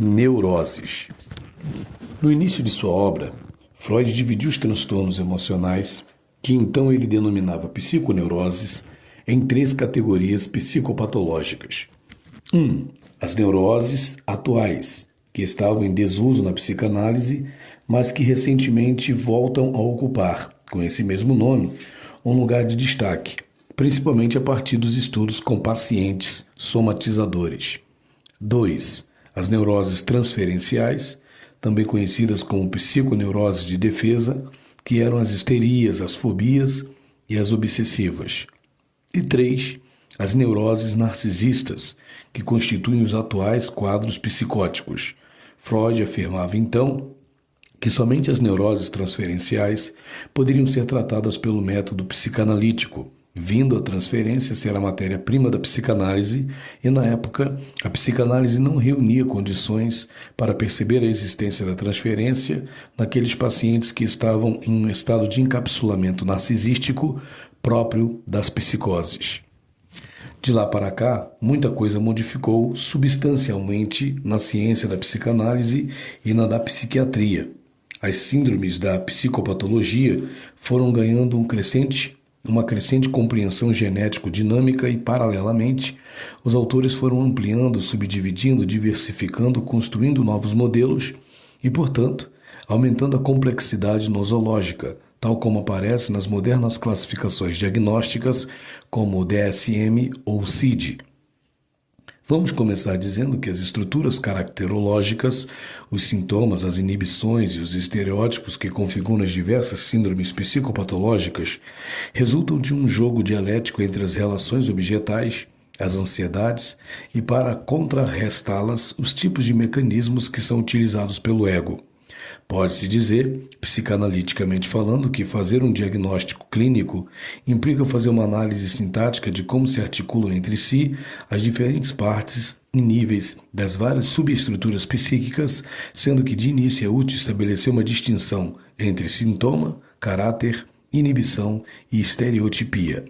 Neuroses. No início de sua obra, Freud dividiu os transtornos emocionais, que então ele denominava psiconeuroses, em 3 categorias psicopatológicas. 1. As neuroses atuais, que estavam em desuso na psicanálise, mas que recentemente voltam a ocupar, com esse mesmo nome, um lugar de destaque, principalmente a partir dos estudos com pacientes somatizadores. 2. As neuroses transferenciais, também conhecidas como psiconeuroses de defesa, que eram as histerias, as fobias e as obsessivas. E 3. As neuroses narcisistas, que constituem os atuais quadros psicóticos. Freud afirmava então que somente as neuroses transferenciais poderiam ser tratadas pelo método psicanalítico, vindo a transferência ser a matéria-prima da psicanálise, e na época a psicanálise não reunia condições para perceber a existência da transferência naqueles pacientes que estavam em um estado de encapsulamento narcisístico próprio das psicoses. De lá para cá, muita coisa modificou substancialmente na ciência da psicanálise e na da psiquiatria. As síndromes da psicopatologia foram ganhando uma crescente compreensão genético-dinâmica e, paralelamente, os autores foram ampliando, subdividindo, diversificando, construindo novos modelos e, portanto, aumentando a complexidade nosológica, tal como aparece nas modernas classificações diagnósticas como o DSM ou CID. Vamos começar dizendo que as estruturas caracterológicas, os sintomas, as inibições e os estereótipos que configuram as diversas síndromes psicopatológicas resultam de um jogo dialético entre as relações objetais, as ansiedades e, para contrarrestá-las, os tipos de mecanismos que são utilizados pelo ego. Pode-se dizer, psicanaliticamente falando, que fazer um diagnóstico clínico implica fazer uma análise sintática de como se articulam entre si as diferentes partes e níveis das várias subestruturas psíquicas, sendo que de início é útil estabelecer uma distinção entre sintoma, caráter, inibição e estereotipia.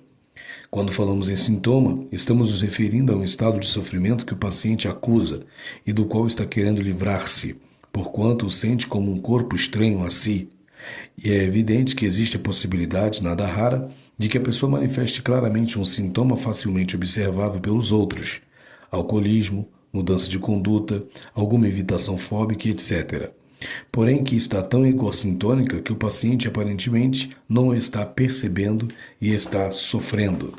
Quando falamos em sintoma, estamos nos referindo a um estado de sofrimento que o paciente acusa e do qual está querendo livrar-se, porquanto o sente como um corpo estranho a si. E é evidente que existe a possibilidade, nada rara, de que a pessoa manifeste claramente um sintoma facilmente observável pelos outros: alcoolismo, mudança de conduta, alguma evitação fóbica, etc. Porém, que está tão egossintônica que o paciente aparentemente não está percebendo e está sofrendo.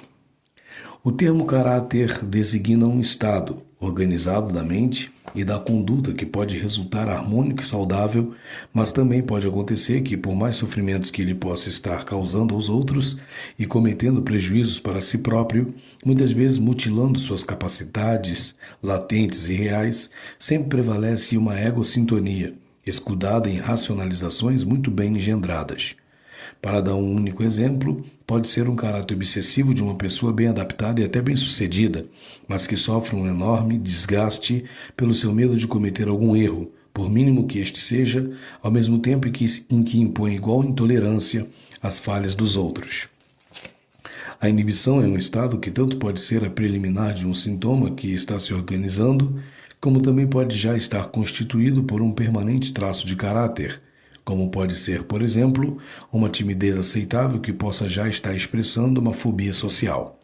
O termo caráter designa um estado organizado da mente e da conduta que pode resultar harmônico e saudável, mas também pode acontecer que, por mais sofrimentos que ele possa estar causando aos outros e cometendo prejuízos para si próprio, muitas vezes mutilando suas capacidades latentes e reais, sempre prevalece uma egossintonia, escudada em racionalizações muito bem engendradas. Para dar um único exemplo, pode ser um caráter obsessivo de uma pessoa bem adaptada e até bem-sucedida, mas que sofre um enorme desgaste pelo seu medo de cometer algum erro, por mínimo que este seja, ao mesmo tempo em que impõe igual intolerância às falhas dos outros. A inibição é um estado que tanto pode ser a preliminar de um sintoma que está se organizando, como também pode já estar constituído por um permanente traço de caráter, como pode ser, por exemplo, uma timidez aceitável que possa já estar expressando uma fobia social.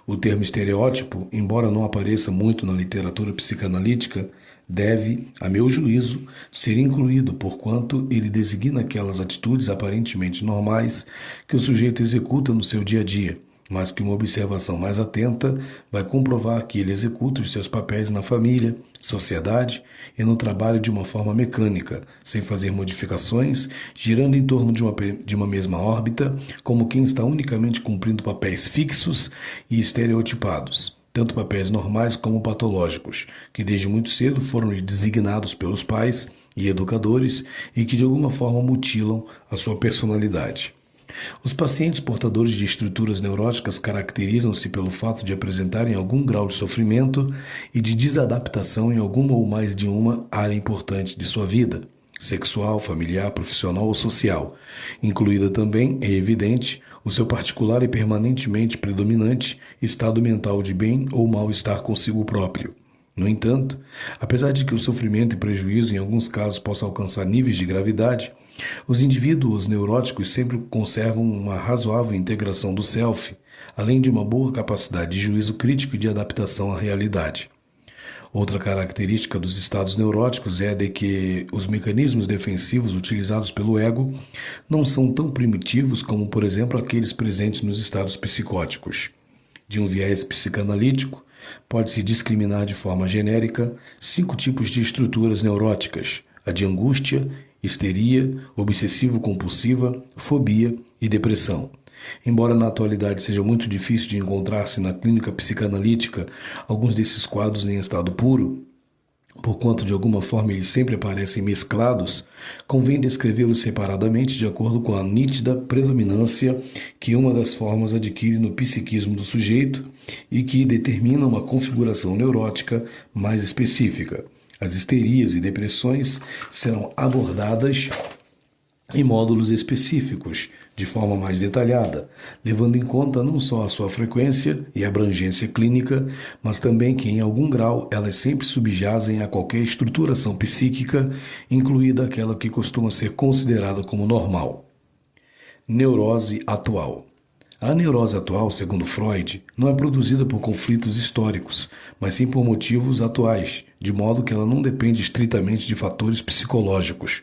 O termo estereótipo, embora não apareça muito na literatura psicanalítica, deve, a meu juízo, ser incluído, porquanto ele designa aquelas atitudes aparentemente normais que o sujeito executa no seu dia a dia, mas que uma observação mais atenta vai comprovar que ele executa os seus papéis na família, sociedade e no trabalho de uma forma mecânica, sem fazer modificações, girando em torno de uma mesma órbita, como quem está unicamente cumprindo papéis fixos e estereotipados, tanto papéis normais como patológicos, que desde muito cedo foram designados pelos pais e educadores e que de alguma forma mutilam a sua personalidade. Os pacientes portadores de estruturas neuróticas caracterizam-se pelo fato de apresentarem algum grau de sofrimento e de desadaptação em alguma ou mais de uma área importante de sua vida, sexual, familiar, profissional ou social, incluída também, é evidente, o seu particular e permanentemente predominante estado mental de bem ou mal-estar consigo próprio. No entanto, apesar de que o sofrimento e prejuízo em alguns casos possam alcançar níveis de gravidade, os indivíduos neuróticos sempre conservam uma razoável integração do self, além de uma boa capacidade de juízo crítico e de adaptação à realidade. Outra característica dos estados neuróticos é a de que os mecanismos defensivos utilizados pelo ego não são tão primitivos como, por exemplo, aqueles presentes nos estados psicóticos. De um viés psicanalítico, pode-se discriminar de forma genérica 5 tipos de estruturas neuróticas: a de angústia, histeria, obsessivo-compulsiva, fobia e depressão. Embora na atualidade seja muito difícil de encontrar-se na clínica psicanalítica alguns desses quadros em estado puro, porquanto de alguma forma eles sempre aparecem mesclados, convém descrevê-los separadamente de acordo com a nítida predominância que uma das formas adquire no psiquismo do sujeito e que determina uma configuração neurótica mais específica. As histerias e depressões serão abordadas em módulos específicos, de forma mais detalhada, levando em conta não só a sua frequência e abrangência clínica, mas também que, em algum grau, elas sempre subjazem a qualquer estruturação psíquica, incluída aquela que costuma ser considerada como normal. Neurose atual. A neurose atual, segundo Freud, não é produzida por conflitos históricos, mas sim por motivos atuais, de modo que ela não depende estritamente de fatores psicológicos.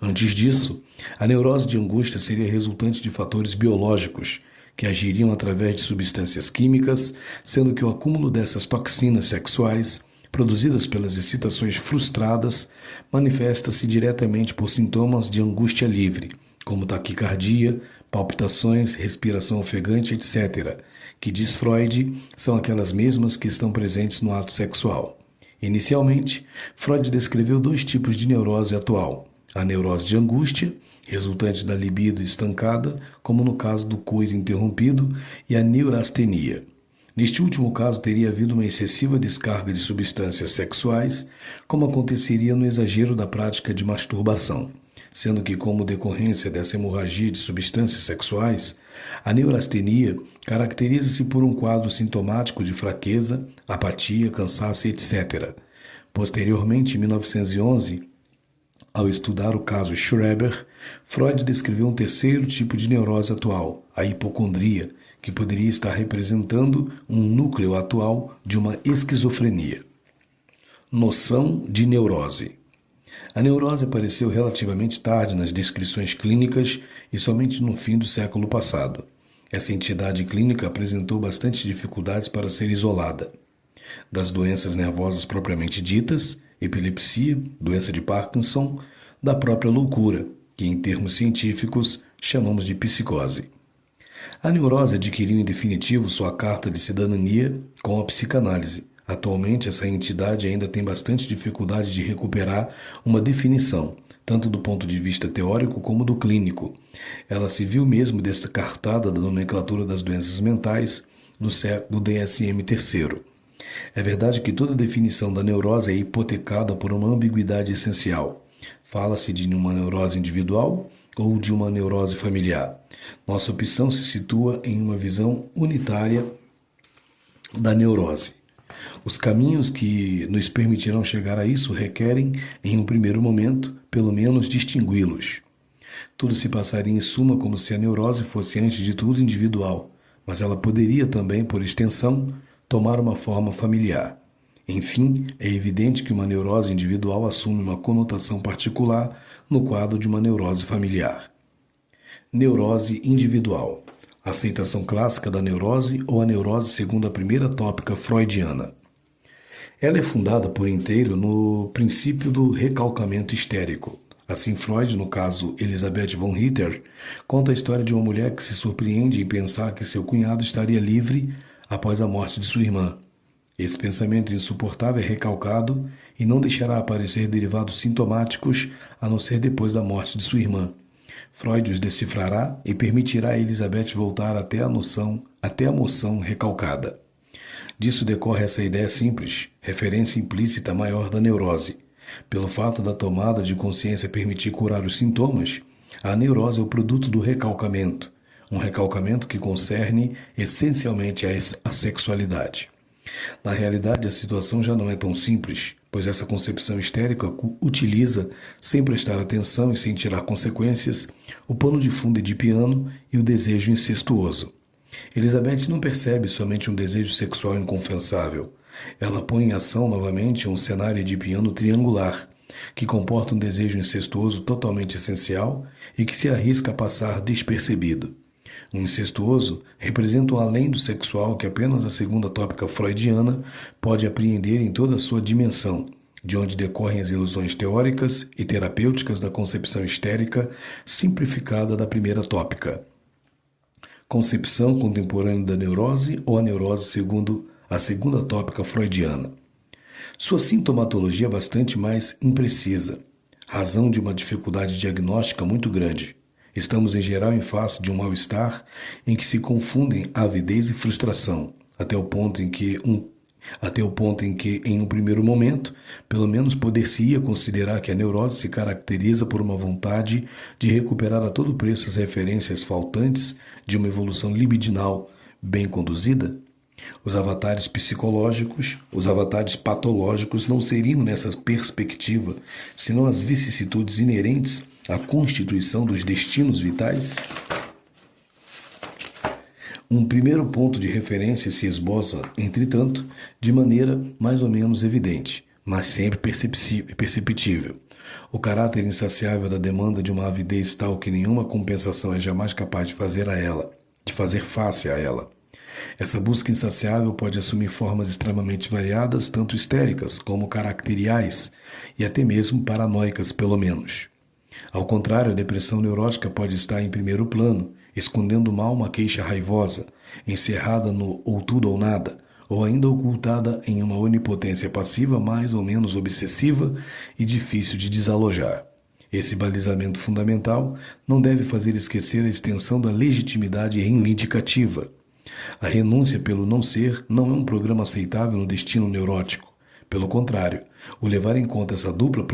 Antes disso, a neurose de angústia seria resultante de fatores biológicos, que agiriam através de substâncias químicas, sendo que o acúmulo dessas toxinas sexuais, produzidas pelas excitações frustradas, manifesta-se diretamente por sintomas de angústia livre, como taquicardia, palpitações, respiração ofegante, etc., que, diz Freud, são aquelas mesmas que estão presentes no ato sexual. Inicialmente, Freud descreveu 2 tipos de neurose atual: a neurose de angústia, resultante da libido estancada, como no caso do coito interrompido, e a neurastenia. Neste último caso, teria havido uma excessiva descarga de substâncias sexuais, como aconteceria no exagero da prática de masturbação, sendo que, como decorrência dessa hemorragia de substâncias sexuais, a neurastenia caracteriza-se por um quadro sintomático de fraqueza, apatia, cansaço, etc. Posteriormente, em 1911, ao estudar o caso Schreber, Freud descreveu um 3º tipo de neurose atual, a hipocondria, que poderia estar representando um núcleo atual de uma esquizofrenia. Noção de neurose. A neurose apareceu relativamente tarde nas descrições clínicas e somente no fim do século passado. Essa entidade clínica apresentou bastantes dificuldades para ser isolada. Das doenças nervosas propriamente ditas, epilepsia, doença de Parkinson, da própria loucura, que em termos científicos chamamos de psicose. A neurose adquiriu em definitivo sua carta de cidadania com a psicanálise. Atualmente, essa entidade ainda tem bastante dificuldade de recuperar uma definição, tanto do ponto de vista teórico como do clínico. Ela se viu mesmo descartada da nomenclatura das doenças mentais do DSM-3. É verdade que toda definição da neurose é hipotecada por uma ambiguidade essencial. Fala-se de uma neurose individual ou de uma neurose familiar. Nossa opção se situa em uma visão unitária da neurose. Os caminhos que nos permitirão chegar a isso requerem, em um primeiro momento, pelo menos distingui-los. Tudo se passaria em suma como se a neurose fosse antes de tudo individual, mas ela poderia também, por extensão, tomar uma forma familiar. Enfim, é evidente que uma neurose individual assume uma conotação particular no quadro de uma neurose familiar. Neurose individual. Aceitação clássica da neurose ou a neurose segundo a primeira tópica freudiana. Ela é fundada por inteiro no princípio do recalcamento histérico. Assim, Freud, no caso Elisabeth von Ritter, conta a história de uma mulher que se surpreende em pensar que seu cunhado estaria livre após a morte de sua irmã. Esse pensamento insuportável é recalcado e não deixará aparecer derivados sintomáticos a não ser depois da morte de sua irmã. Freud os decifrará e permitirá a Elizabeth voltar até a moção recalcada. Disso decorre essa ideia simples, referência implícita maior da neurose. Pelo fato da tomada de consciência permitir curar os sintomas, a neurose é o produto do recalcamento, um recalcamento que concerne essencialmente a sexualidade. Na realidade, a situação já não é tão simples, pois essa concepção histérica utiliza, sem prestar atenção e sem tirar consequências, o pano de fundo edipiano e o desejo incestuoso. Elizabeth não percebe somente um desejo sexual inconfessável. Ela põe em ação novamente um cenário edipiano triangular, que comporta um desejo incestuoso totalmente essencial e que se arrisca a passar despercebido. Um incestuoso representa um além do sexual que apenas a segunda tópica freudiana pode apreender em toda a sua dimensão, de onde decorrem as ilusões teóricas e terapêuticas da concepção histérica simplificada da primeira tópica. Concepção contemporânea da neurose ou a neurose segundo a segunda tópica freudiana. Sua sintomatologia é bastante mais imprecisa, razão de uma dificuldade diagnóstica muito grande. Estamos em geral em face de um mal-estar em que se confundem avidez e frustração, até o ponto em que, em um primeiro momento, pelo menos poder-se-ia considerar que a neurose se caracteriza por uma vontade de recuperar a todo preço as referências faltantes de uma evolução libidinal bem conduzida. Os avatares patológicos não seriam, nessa perspectiva, senão as vicissitudes inerentes à constituição dos destinos vitais? Um primeiro ponto de referência se esboça, entretanto, de maneira mais ou menos evidente, mas sempre perceptível. O caráter insaciável da demanda de uma avidez tal que nenhuma compensação é jamais capaz de fazer face a ela. Essa busca insaciável pode assumir formas extremamente variadas, tanto histéricas como caracteriais, e até mesmo paranoicas, pelo menos. Ao contrário, a depressão neurótica pode estar em primeiro plano, escondendo mal uma queixa raivosa, encerrada no ou tudo ou nada, ou ainda ocultada em uma onipotência passiva mais ou menos obsessiva e difícil de desalojar. Esse balizamento fundamental não deve fazer esquecer a extensão da legitimidade reivindicativa. A renúncia pelo não ser não é um programa aceitável no destino neurótico. Pelo contrário, o levar em conta essa dupla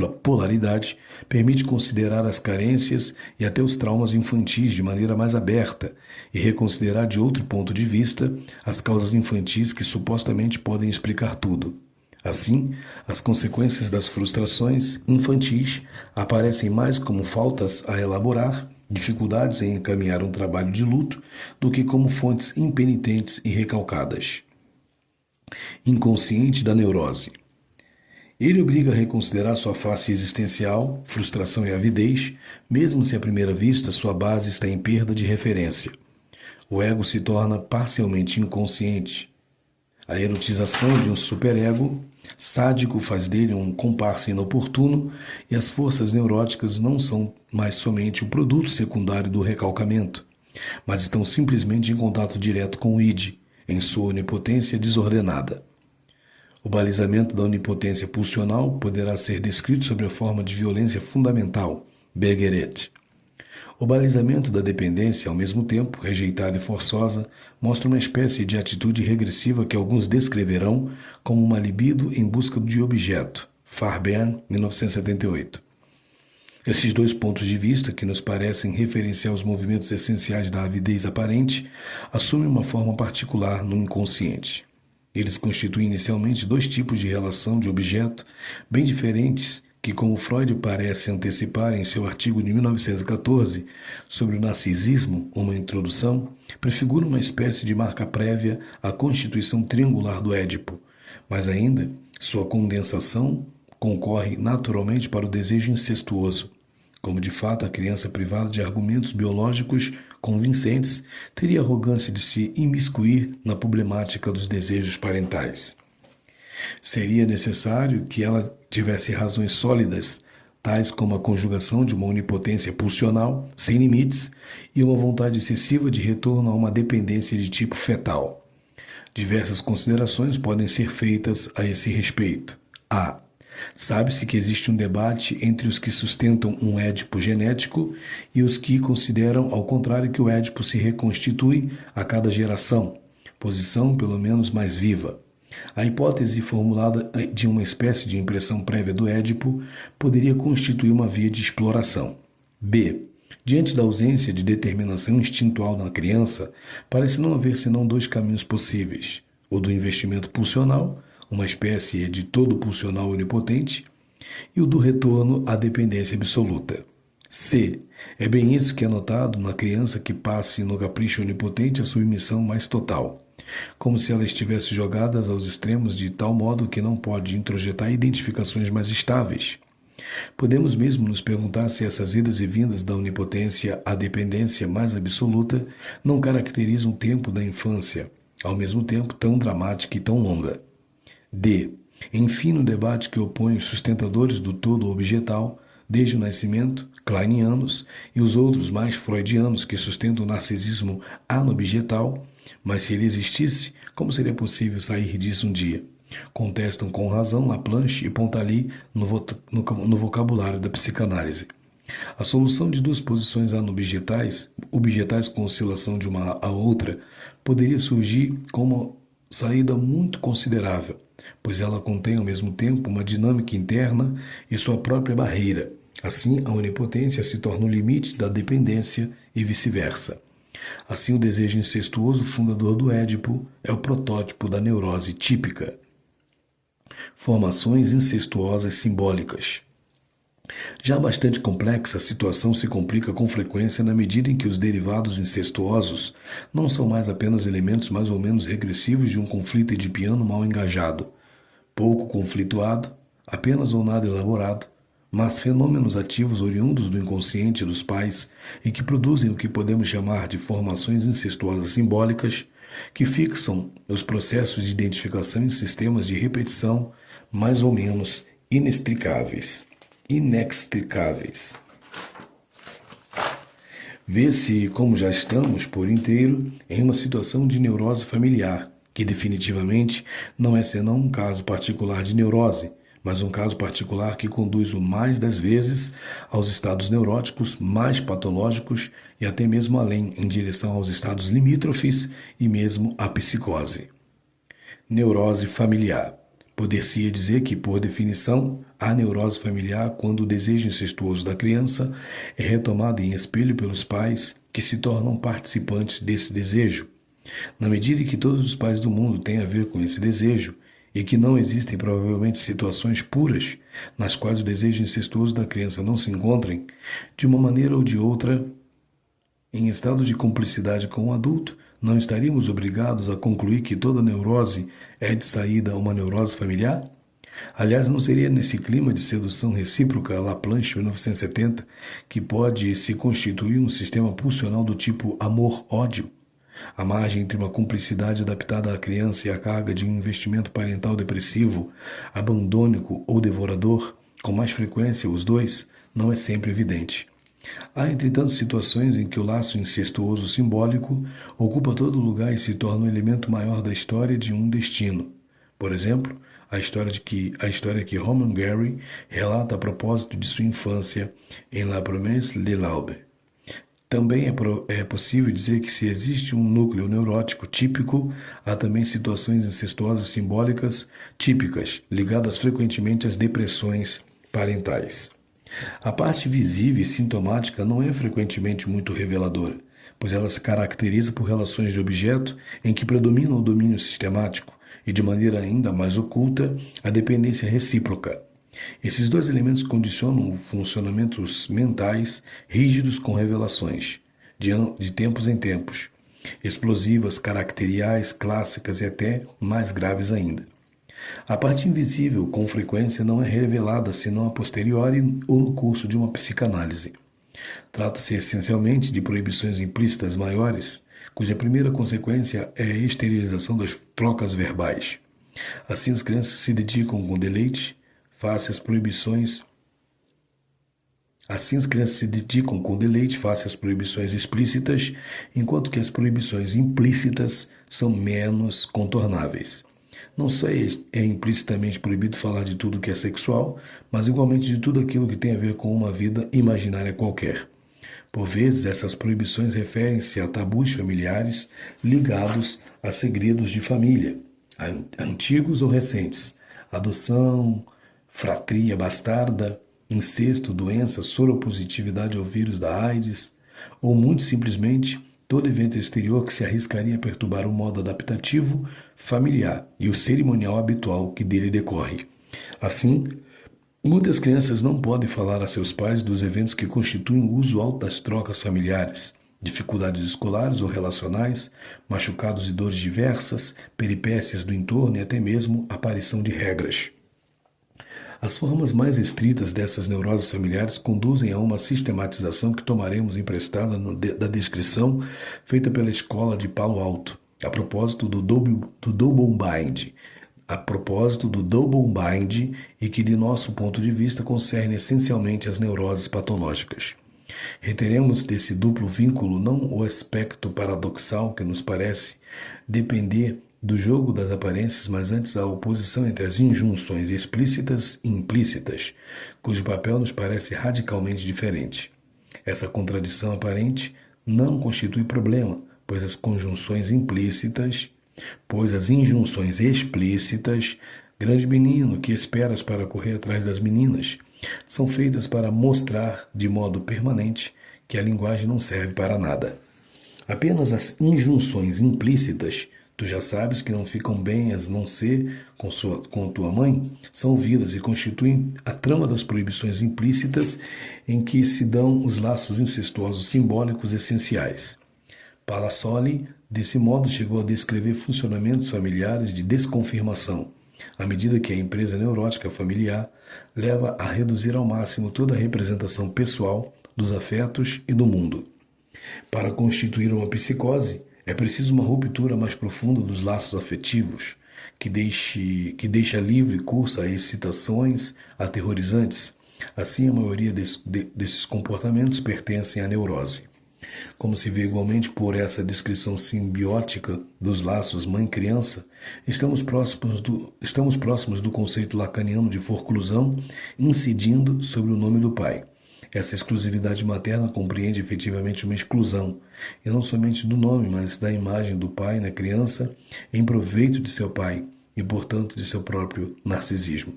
polaridade permite considerar as carências e até os traumas infantis de maneira mais aberta e reconsiderar de outro ponto de vista as causas infantis que supostamente podem explicar tudo. Assim, as consequências das frustrações infantis aparecem mais como faltas a elaborar, dificuldades em encaminhar um trabalho de luto, do que como fontes impenitentes e recalcadas. Inconsciente da neurose. Ele obriga a reconsiderar sua face existencial, frustração e avidez, mesmo se à primeira vista sua base está em perda de referência. O ego se torna parcialmente inconsciente. A erotização de um superego sádico faz dele um comparsa inoportuno e as forças neuróticas não são mais somente o produto secundário do recalcamento, mas estão simplesmente em contato direto com o id, em sua onipotência desordenada. O balizamento da onipotência pulsional poderá ser descrito sob a forma de violência fundamental, Bergeret. O balizamento da dependência, ao mesmo tempo rejeitada e forçosa, mostra uma espécie de atitude regressiva que alguns descreverão como uma libido em busca de objeto. Fairbairn, 1978. Esses dois pontos de vista, que nos parecem referenciar os movimentos essenciais da avidez aparente, assumem uma forma particular no inconsciente. Eles constituem inicialmente dois tipos de relação de objeto bem diferentes que, como Freud parece antecipar em seu artigo de 1914 sobre o narcisismo, uma introdução, prefiguram uma espécie de marca prévia à constituição triangular do Édipo, mas ainda sua condensação concorre naturalmente para o desejo incestuoso. Como de fato a criança privada de argumentos biológicos convincentes teria a arrogância de se imiscuir na problemática dos desejos parentais. Seria necessário que ela tivesse razões sólidas, tais como a conjugação de uma onipotência pulsional, sem limites, e uma vontade excessiva de retorno a uma dependência de tipo fetal. Diversas considerações podem ser feitas a esse respeito. A. Sabe-se que existe um debate entre os que sustentam um Édipo genético e os que consideram, ao contrário, que o Édipo se reconstitui a cada geração, posição pelo menos mais viva. A hipótese formulada de uma espécie de impressão prévia do Édipo poderia constituir uma via de exploração. B. Diante da ausência de determinação instintual na criança, parece não haver senão dois caminhos possíveis: o do investimento pulsional, uma espécie de todo pulsional onipotente, e o do retorno à dependência absoluta. C. É bem isso que é notado na criança que passe no capricho onipotente a submissão mais total, como se ela estivesse jogada aos extremos de tal modo que não pode introjetar identificações mais estáveis. Podemos mesmo nos perguntar se essas idas e vindas da onipotência à dependência mais absoluta não caracterizam o tempo da infância, ao mesmo tempo tão dramática e tão longa. D. Enfim, no debate que opõe os sustentadores do todo objetal, desde o nascimento, kleinianos, e os outros mais freudianos que sustentam o narcisismo anobjetal, mas se ele existisse, como seria possível sair disso um dia? Contestam com razão Laplanche e Pontaly no vocabulário da psicanálise. A solução de duas posições anobjetais, objetais com oscilação de uma a outra, poderia surgir como saída muito considerável, pois ela contém ao mesmo tempo uma dinâmica interna e sua própria barreira. Assim, a onipotência se torna o limite da dependência e vice-versa. Assim, o desejo incestuoso fundador do Édipo é o protótipo da neurose típica. Formações incestuosas simbólicas. Já bastante complexa, a situação se complica com frequência na medida em que os derivados incestuosos não são mais apenas elementos mais ou menos regressivos de um conflito edipiano mal engajado, pouco conflituado, apenas ou nada elaborado, mas fenômenos ativos oriundos do inconsciente dos pais e que produzem o que podemos chamar de formações incestuosas simbólicas, que fixam os processos de identificação em sistemas de repetição mais ou menos inextricáveis. Vê-se como já estamos, por inteiro, em uma situação de neurose familiar, que definitivamente não é senão um caso particular de neurose, mas um caso particular que conduz o mais das vezes aos estados neuróticos mais patológicos e até mesmo além, em direção aos estados limítrofes e mesmo à psicose. Neurose familiar. Poder-se-ia dizer que, por definição, há neurose familiar quando o desejo incestuoso da criança é retomado em espelho pelos pais que se tornam participantes desse desejo. Na medida em que todos os pais do mundo têm a ver com esse desejo, e que não existem provavelmente situações puras nas quais o desejo incestuoso da criança não se encontrem, de uma maneira ou de outra, em estado de cumplicidade com o adulto, não estaríamos obrigados a concluir que toda neurose é de saída uma neurose familiar? Aliás, não seria nesse clima de sedução recíproca, Laplanche, 1970, que pode se constituir um sistema pulsional do tipo amor-ódio? A margem entre uma cumplicidade adaptada à criança e a carga de um investimento parental depressivo, abandônico ou devorador, com mais frequência os dois, não é sempre evidente. Há, entretanto, situações em que o laço incestuoso simbólico ocupa todo lugar e se torna um elemento maior da história de um destino. Por exemplo, a história que Roman Gary relata a propósito de sua infância em La Promesse de l'Aube. Também é possível dizer que se existe um núcleo neurótico típico, há também situações incestuosas simbólicas típicas, ligadas frequentemente às depressões parentais. A parte visível e sintomática não é frequentemente muito reveladora, pois ela se caracteriza por relações de objeto em que predomina o domínio sistemático e, de maneira ainda mais oculta, a dependência recíproca. Esses dois elementos condicionam funcionamentos mentais rígidos com revelações, de tempos em tempos, explosivas, caracteriais, clássicas e até mais graves ainda. A parte invisível, com frequência, não é revelada senão a posteriori ou no curso de uma psicanálise. Trata-se essencialmente de proibições implícitas maiores, cuja primeira consequência é a esterilização das trocas verbais. Assim, as crianças se dedicam com deleite face às proibições explícitas, enquanto que as proibições implícitas são menos contornáveis. Não só é implicitamente proibido falar de tudo que é sexual, mas igualmente de tudo aquilo que tem a ver com uma vida imaginária qualquer. Por vezes, essas proibições referem-se a tabus familiares ligados a segredos de família, antigos ou recentes, adoção, fratria bastarda, incesto, doença, soropositividade ao vírus da AIDS, ou muito simplesmente todo evento exterior que se arriscaria a perturbar o modo adaptativo, familiar e o cerimonial habitual que dele decorre. Assim, muitas crianças não podem falar a seus pais dos eventos que constituem o usual das trocas familiares, dificuldades escolares ou relacionais, machucados e dores diversas, peripécias do entorno e até mesmo aparição de regras. As formas mais estritas dessas neuroses familiares conduzem a uma sistematização que tomaremos emprestada da descrição feita pela escola de Palo Alto, a propósito do double bind, e que, de nosso ponto de vista, concerne essencialmente as neuroses patológicas. Reteremos desse duplo vínculo não o aspecto paradoxal que nos parece depender do jogo das aparências, mas antes a oposição entre as injunções explícitas e implícitas, cujo papel nos parece radicalmente diferente. Essa contradição aparente não constitui problema, pois as injunções explícitas, grande menino, que esperas para correr atrás das meninas, são feitas para mostrar de modo permanente que a linguagem não serve para nada. Apenas as injunções implícitas, tu já sabes que não ficam bem as não ser com tua mãe, são ouvidas e constituem a trama das proibições implícitas em que se dão os laços incestuosos simbólicos essenciais. Palassoli, desse modo, chegou a descrever funcionamentos familiares de desconfirmação, à medida que a empresa neurótica familiar leva a reduzir ao máximo toda a representação pessoal dos afetos e do mundo. Para constituir uma psicose, é preciso uma ruptura mais profunda dos laços afetivos, que deixa livre curso a excitações aterrorizantes. Assim, a maioria desses comportamentos pertencem à neurose. Como se vê igualmente por essa descrição simbiótica dos laços mãe-criança, estamos próximos do conceito lacaniano de forclusão incidindo sobre o nome do pai. Essa exclusividade materna compreende efetivamente uma exclusão, e não somente do nome, mas da imagem do pai na criança em proveito de seu pai e, portanto, de seu próprio narcisismo.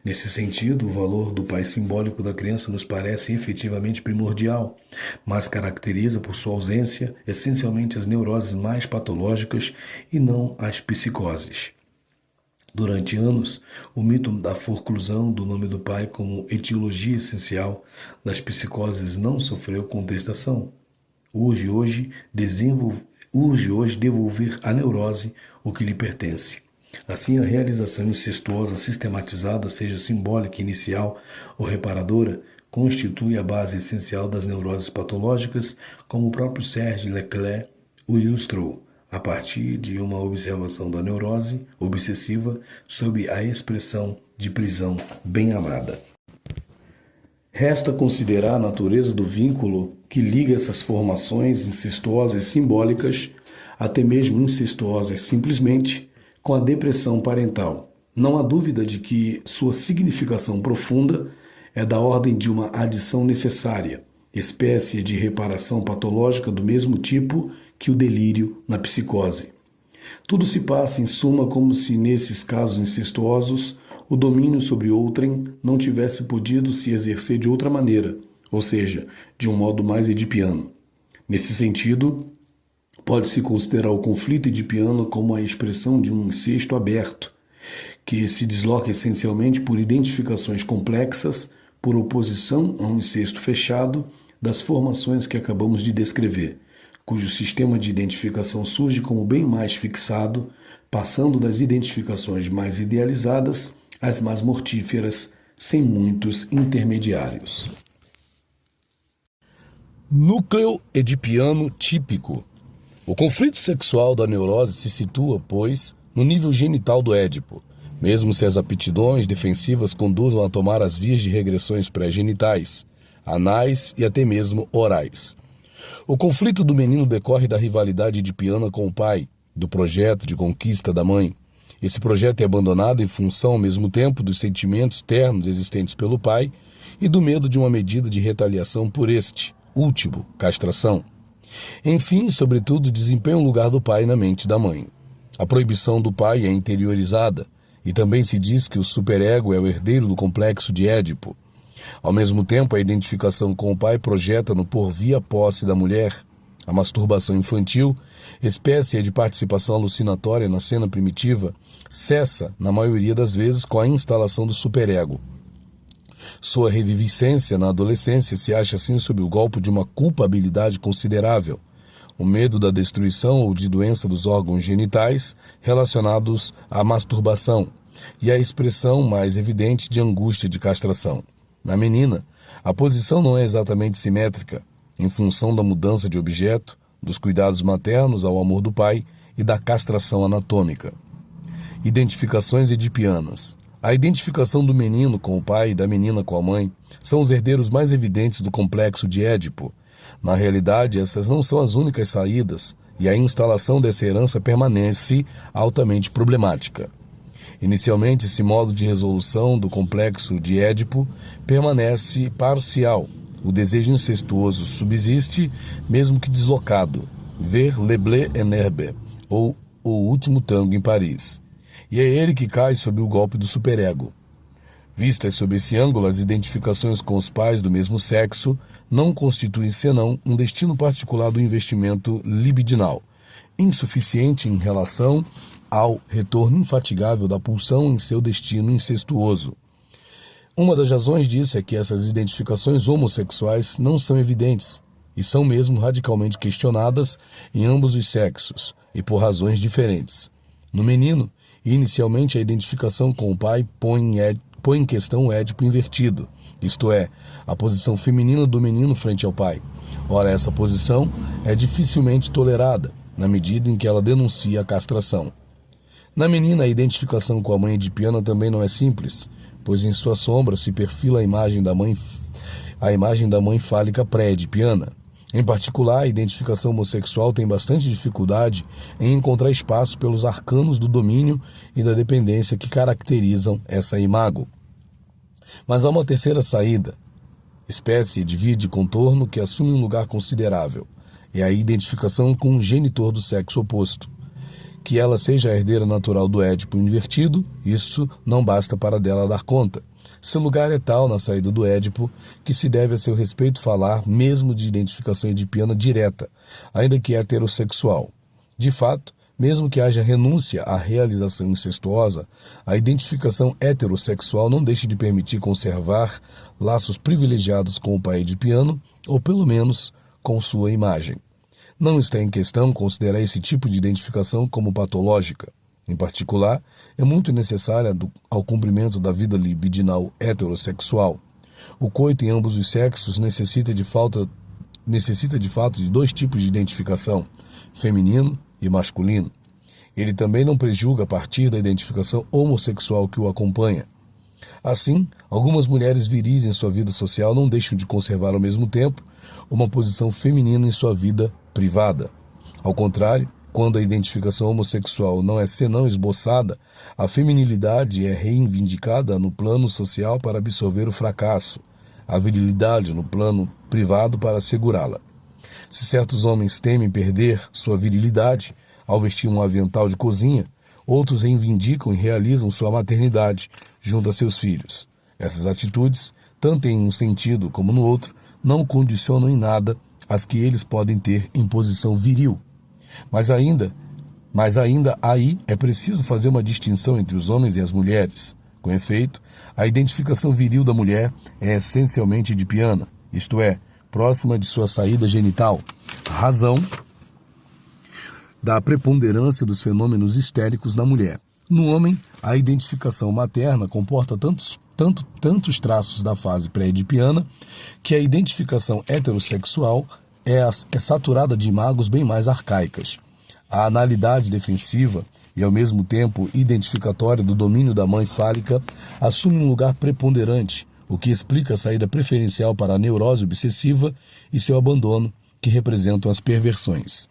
Nesse sentido, o valor do pai simbólico da criança nos parece efetivamente primordial, mas caracteriza por sua ausência essencialmente as neuroses mais patológicas e não as psicoses. Durante anos, o mito da forclusão do nome do pai como etiologia essencial das psicoses não sofreu contestação. Urge hoje devolver à neurose o que lhe pertence. Assim, a realização incestuosa sistematizada, seja simbólica, inicial ou reparadora, constitui a base essencial das neuroses patológicas, como o próprio Serge Leclerc o ilustrou, a partir de uma observação da neurose obsessiva sob a expressão de prisão bem-amada. Resta considerar a natureza do vínculo que liga essas formações incestuosas simbólicas, até mesmo incestuosas simplesmente, com a depressão parental. Não há dúvida de que sua significação profunda é da ordem de uma adição necessária, espécie de reparação patológica do mesmo tipo que o delírio na psicose. Tudo se passa, em suma, como se nesses casos incestuosos o domínio sobre outrem não tivesse podido se exercer de outra maneira, ou seja, de um modo mais edipiano. Nesse sentido, pode-se considerar o conflito edipiano como a expressão de um incesto aberto, que se desloca essencialmente por identificações complexas, por oposição a um incesto fechado das formações que acabamos de descrever, cujo sistema de identificação surge como bem mais fixado, passando das identificações mais idealizadas às mais mortíferas, sem muitos intermediários. Núcleo edipiano típico. O conflito sexual da neurose se situa, pois, no nível genital do Édipo, mesmo se as aptidões defensivas conduzam a tomar as vias de regressões pré-genitais, anais e até mesmo orais. O conflito do menino decorre da rivalidade edipiana com o pai, do projeto de conquista da mãe. Esse projeto é abandonado em função, ao mesmo tempo, dos sentimentos ternos existentes pelo pai e do medo de uma medida de retaliação por este, último, castração. Enfim, sobretudo, desempenha o lugar do pai na mente da mãe. A proibição do pai é interiorizada, e também se diz que o superego é o herdeiro do complexo de Édipo. Ao mesmo tempo, a identificação com o pai projeta no porvir a posse da mulher. A masturbação infantil, espécie de participação alucinatória na cena primitiva, cessa, na maioria das vezes, com a instalação do superego. Sua reviviscência na adolescência se acha assim sob o golpe de uma culpabilidade considerável, o medo da destruição ou de doença dos órgãos genitais relacionados à masturbação e a expressão mais evidente de angústia de castração. Na menina, a posição não é exatamente simétrica, em função da mudança de objeto, dos cuidados maternos ao amor do pai e da castração anatômica. Identificações edipianas. A identificação do menino com o pai e da menina com a mãe são os herdeiros mais evidentes do complexo de Édipo. Na realidade, essas não são as únicas saídas, e a instalação dessa herança permanece altamente problemática. Inicialmente, esse modo de resolução do complexo de Édipo permanece parcial. O desejo incestuoso subsiste, mesmo que deslocado. Ver Le Blé en Herbe, ou O Último Tango em Paris. E é ele que cai sob o golpe do superego. Vistas sob esse ângulo, as identificações com os pais do mesmo sexo não constituem senão um destino particular do investimento libidinal, insuficiente em relação ao retorno infatigável da pulsão em seu destino incestuoso. Uma das razões disso é que essas identificações homossexuais não são evidentes e são mesmo radicalmente questionadas em ambos os sexos e por razões diferentes. No menino, inicialmente a identificação com o pai põe em questão o Édipo invertido, isto é, a posição feminina do menino frente ao pai. Ora, essa posição é dificilmente tolerada, na medida em que ela denuncia a castração. Na menina, a identificação com a mãe edipiana também não é simples, pois em sua sombra se perfila a imagem da mãe fálica pré-edipiana. Em particular, a identificação homossexual tem bastante dificuldade em encontrar espaço pelos arcanos do domínio e da dependência que caracterizam essa imago. Mas há uma terceira saída, espécie de via de contorno que assume um lugar considerável, é a identificação com um genitor do sexo oposto. Que ela seja a herdeira natural do Édipo invertido, isso não basta para dela dar conta. Seu lugar é tal na saída do Édipo que se deve a seu respeito falar mesmo de identificação edipiana direta, ainda que heterossexual. De fato, mesmo que haja renúncia à realização incestuosa, a identificação heterossexual não deixa de permitir conservar laços privilegiados com o pai edipiano, ou pelo menos com sua imagem. Não está em questão considerar esse tipo de identificação como patológica. Em particular, é muito necessária ao cumprimento da vida libidinal heterossexual. O coito em ambos os sexos necessita de fato de dois tipos de identificação, feminino e masculino. Ele também não prejuga a partir da identificação homossexual que o acompanha. Assim, algumas mulheres viris em sua vida social não deixam de conservar ao mesmo tempo uma posição feminina em sua vida privada. Ao contrário, quando a identificação homossexual não é senão esboçada, a feminilidade é reivindicada no plano social para absorver o fracasso, a virilidade no plano privado para assegurá-la. Se certos homens temem perder sua virilidade ao vestir um avental de cozinha, outros reivindicam e realizam sua maternidade junto a seus filhos. Essas atitudes, tanto em um sentido como no outro, não condicionam em nada as que eles podem ter em posição viril. Mas ainda aí é preciso fazer uma distinção entre os homens e as mulheres. Com efeito, a identificação viril da mulher é essencialmente edipiana, isto é, próxima de sua saída genital, razão da preponderância dos fenômenos histéricos na mulher. No homem, a identificação materna comporta tantos traços da fase pré-edipiana que a identificação heterossexual é saturada de imagos bem mais arcaicas. A analidade defensiva e, ao mesmo tempo, identificatória do domínio da mãe fálica assume um lugar preponderante, o que explica a saída preferencial para a neurose obsessiva e seu abandono, que representam as perversões.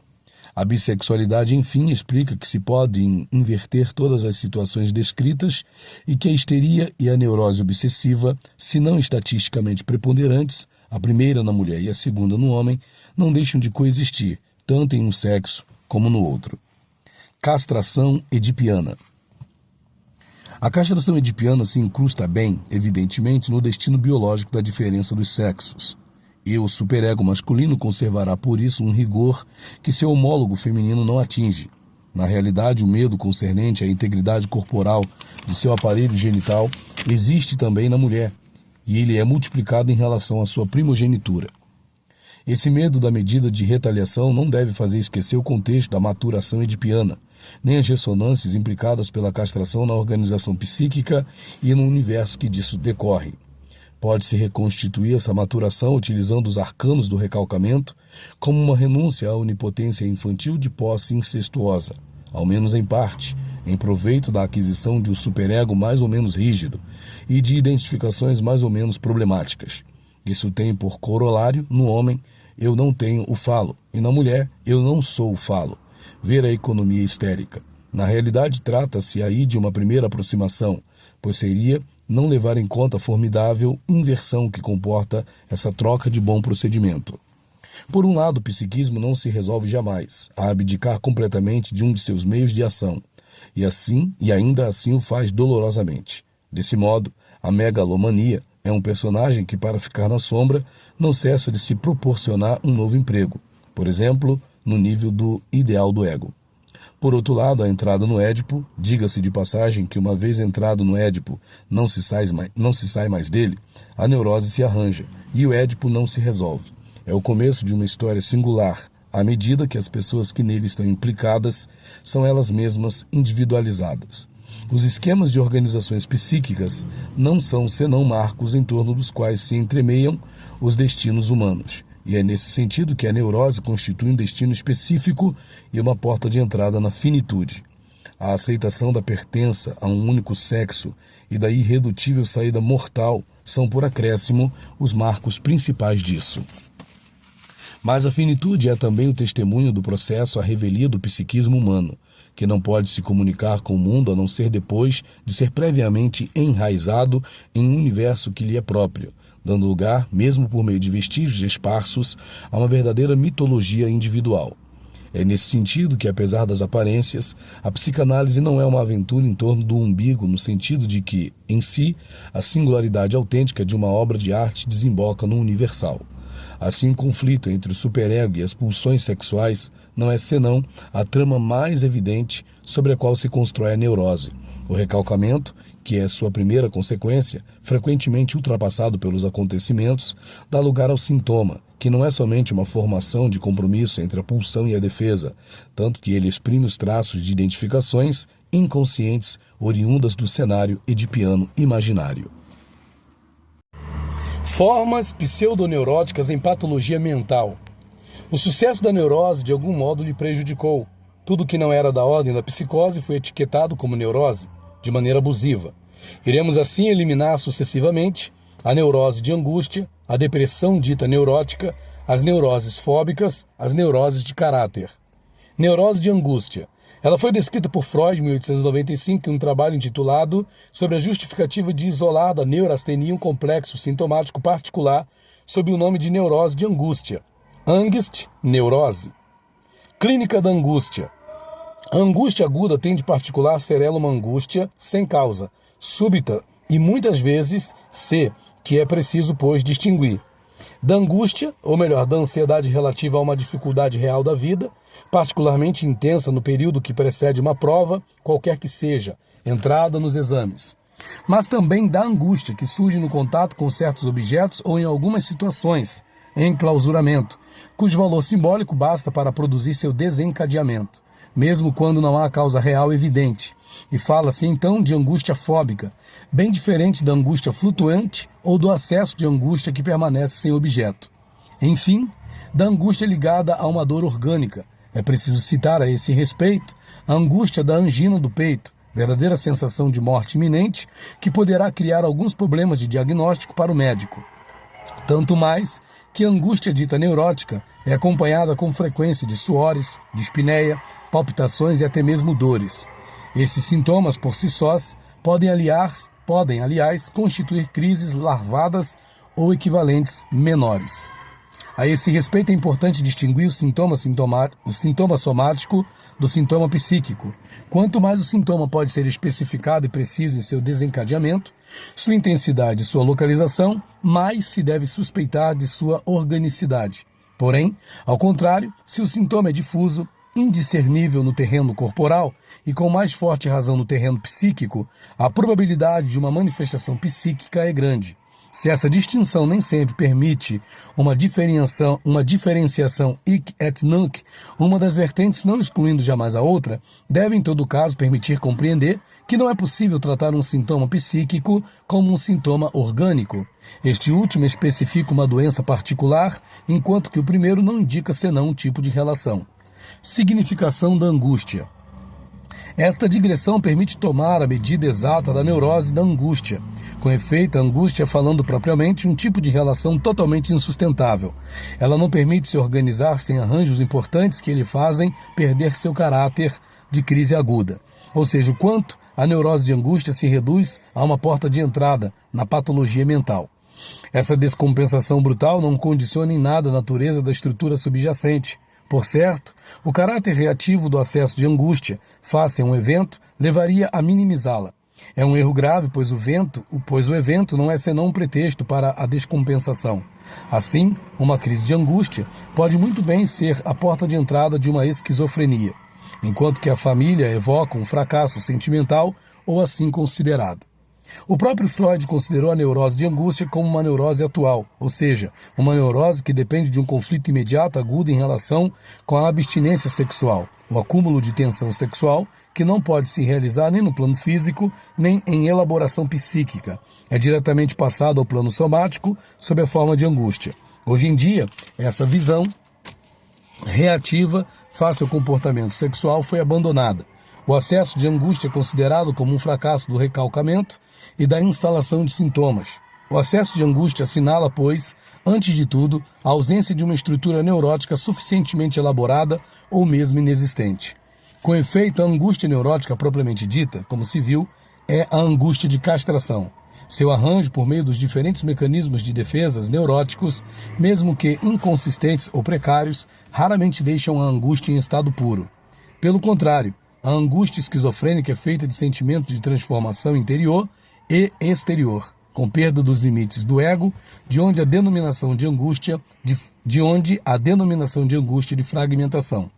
A bissexualidade, enfim, explica que se podem inverter todas as situações descritas e que a histeria e a neurose obsessiva, se não estatisticamente preponderantes, a primeira na mulher e a segunda no homem, não deixam de coexistir, tanto em um sexo como no outro. Castração edipiana. A castração edipiana se incrusta bem, evidentemente, no destino biológico da diferença dos sexos. E o superego masculino conservará por isso um rigor que seu homólogo feminino não atinge. Na realidade, o medo concernente à integridade corporal de seu aparelho genital existe também na mulher, e ele é multiplicado em relação à sua primogenitura. Esse medo da medida de retaliação não deve fazer esquecer o contexto da maturação edipiana, nem as ressonâncias implicadas pela castração na organização psíquica e no universo que disso decorre. Pode-se reconstituir essa maturação utilizando os arcanos do recalcamento como uma renúncia à onipotência infantil de posse incestuosa, ao menos em parte, em proveito da aquisição de um superego mais ou menos rígido e de identificações mais ou menos problemáticas. Isso tem por corolário, no homem, eu não tenho o falo, e na mulher, eu não sou o falo. Ver a economia histérica. Na realidade, trata-se aí de uma primeira aproximação, pois seria não levar em conta a formidável inversão que comporta essa troca de bom procedimento. Por um lado, o psiquismo não se resolve jamais a abdicar completamente de um de seus meios de ação, e ainda assim o faz dolorosamente. Desse modo, a megalomania é um personagem que, para ficar na sombra, não cessa de se proporcionar um novo emprego, por exemplo, no nível do ideal do ego. Por outro lado, a entrada no Édipo, diga-se de passagem que uma vez entrado no Édipo não se sai mais dele, a neurose se arranja e o Édipo não se resolve. É o começo de uma história singular, à medida que as pessoas que nele estão implicadas são elas mesmas individualizadas. Os esquemas de organizações psíquicas não são senão marcos em torno dos quais se entremeiam os destinos humanos. E é nesse sentido que a neurose constitui um destino específico e uma porta de entrada na finitude. A aceitação da pertença a um único sexo e da irredutível saída mortal são, por acréscimo, os marcos principais disso. Mas a finitude é também o testemunho do processo à revelia do psiquismo humano, que não pode se comunicar com o mundo a não ser depois de ser previamente enraizado em um universo que lhe é próprio, dando lugar, mesmo por meio de vestígios esparsos, a uma verdadeira mitologia individual. É nesse sentido que, apesar das aparências, a psicanálise não é uma aventura em torno do umbigo, no sentido de que, em si, a singularidade autêntica de uma obra de arte desemboca no universal. Assim, o conflito entre o superego e as pulsões sexuais não é senão a trama mais evidente sobre a qual se constrói a neurose. O recalcamento, que é sua primeira consequência, frequentemente ultrapassado pelos acontecimentos, dá lugar ao sintoma, que não é somente uma formação de compromisso entre a pulsão e a defesa, tanto que ele exprime os traços de identificações inconscientes oriundas do cenário edipiano imaginário. Formas pseudoneuróticas em patologia mental. O sucesso da neurose de algum modo lhe prejudicou. Tudo que não era da ordem da psicose foi etiquetado como neurose, de maneira abusiva. Iremos assim eliminar sucessivamente a neurose de angústia, a depressão dita neurótica, as neuroses fóbicas, as neuroses de caráter. Neurose de angústia. Ela foi descrita por Freud em 1895 em um trabalho intitulado Sobre a justificativa de isolar da neurastenia um complexo sintomático particular sob o nome de neurose de angústia. Angst, neurose. Clínica da angústia. A angústia aguda tem de particular ser ela uma angústia sem causa, súbita e muitas vezes que é preciso, pois, distinguir. Da angústia, ou melhor, da ansiedade relativa a uma dificuldade real da vida, particularmente intensa no período que precede uma prova, qualquer que seja, entrada nos exames. Mas também da angústia que surge no contato com certos objetos ou em algumas situações, enclausuramento, cujo valor simbólico basta para produzir seu desencadeamento, mesmo quando não há causa real evidente. E fala-se então de angústia fóbica, bem diferente da angústia flutuante ou do acesso de angústia que permanece sem objeto. Enfim, da angústia ligada a uma dor orgânica. É preciso citar a esse respeito a angústia da angina do peito, verdadeira sensação de morte iminente que poderá criar alguns problemas de diagnóstico para o médico. Tanto mais que a angústia dita neurótica é acompanhada com frequência de suores, dispneia, palpitações e até mesmo dores. Esses sintomas, por si sós, podem, aliás, constituir crises larvadas ou equivalentes menores. A esse respeito é importante distinguir o sintoma somático do sintoma psíquico. Quanto mais o sintoma pode ser especificado e preciso em seu desencadeamento, sua intensidade e sua localização, mais se deve suspeitar de sua organicidade. Porém, ao contrário, se o sintoma é difuso, indiscernível no terreno corporal e com mais forte razão no terreno psíquico, a probabilidade de uma manifestação psíquica é grande. Se essa distinção nem sempre permite uma diferenciação hic et nunc, uma das vertentes não excluindo jamais a outra, deve em todo caso permitir compreender que não é possível tratar um sintoma psíquico como um sintoma orgânico. Este último especifica uma doença particular, enquanto que o primeiro não indica senão um tipo de relação. Significação da angústia. Esta digressão permite tomar a medida exata da neurose da angústia. Com efeito, a angústia, falando propriamente, um tipo de relação totalmente insustentável. Ela não permite se organizar sem arranjos importantes que lhe fazem perder seu caráter de crise aguda. Ou seja, o quanto a neurose de angústia se reduz a uma porta de entrada na patologia mental. Essa descompensação brutal não condiciona em nada a natureza da estrutura subjacente. Por certo, o caráter reativo do acesso de angústia face a um evento levaria a minimizá-la. É um erro grave, pois o evento não é senão um pretexto para a descompensação. Assim, uma crise de angústia pode muito bem ser a porta de entrada de uma esquizofrenia, enquanto que a família evoca um fracasso sentimental ou assim considerado. O próprio Freud considerou a neurose de angústia como uma neurose atual, ou seja, uma neurose que depende de um conflito imediato agudo em relação com a abstinência sexual, o acúmulo de tensão sexual que não pode se realizar nem no plano físico, nem em elaboração psíquica. É diretamente passado ao plano somático sob a forma de angústia. Hoje em dia, essa visão reativa face ao comportamento sexual foi abandonada. O acesso de angústia é considerado como um fracasso do recalcamento e da instalação de sintomas. O acesso de angústia assinala, pois, antes de tudo, a ausência de uma estrutura neurótica suficientemente elaborada ou mesmo inexistente. Com efeito, a angústia neurótica propriamente dita, como se viu, é a angústia de castração. Seu arranjo por meio dos diferentes mecanismos de defesas neuróticos, mesmo que inconsistentes ou precários, raramente deixam a angústia em estado puro. Pelo contrário, a angústia esquizofrênica é feita de sentimento de transformação interior e exterior, com perda dos limites do ego, de onde a denominação de angústia de fragmentação.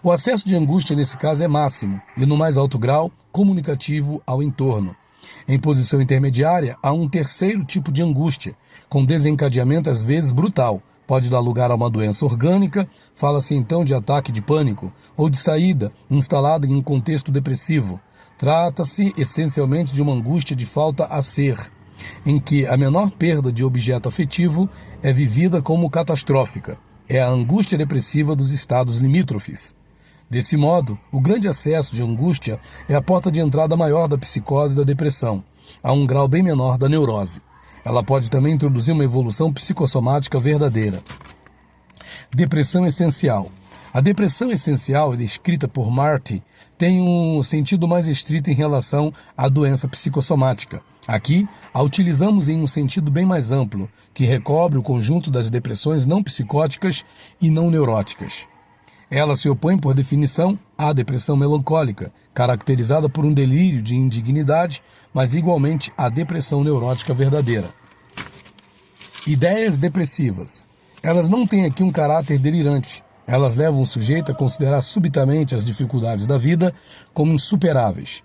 O acesso de angústia nesse caso é máximo e no mais alto grau comunicativo ao entorno. Em posição intermediária há um terceiro tipo de angústia, com desencadeamento às vezes brutal. Pode dar lugar a uma doença orgânica, fala-se então de ataque de pânico, ou de saída, instalada em um contexto depressivo. Trata-se essencialmente de uma angústia de falta a ser, em que a menor perda de objeto afetivo é vivida como catastrófica. É a angústia depressiva dos estados limítrofes. Desse modo, o grande acesso de angústia é a porta de entrada maior da psicose e da depressão, a um grau bem menor da neurose. Ela pode também introduzir uma evolução psicossomática verdadeira. Depressão essencial. A depressão essencial, descrita por Marty, tem um sentido mais estrito em relação à doença psicossomática. Aqui, a utilizamos em um sentido bem mais amplo, que recobre o conjunto das depressões não psicóticas e não neuróticas. Ela se opõe, por definição, à depressão melancólica, caracterizada por um delírio de indignidade, mas igualmente à depressão neurótica verdadeira. Ideias depressivas. Elas não têm aqui um caráter delirante. Elas levam o sujeito a considerar subitamente as dificuldades da vida como insuperáveis.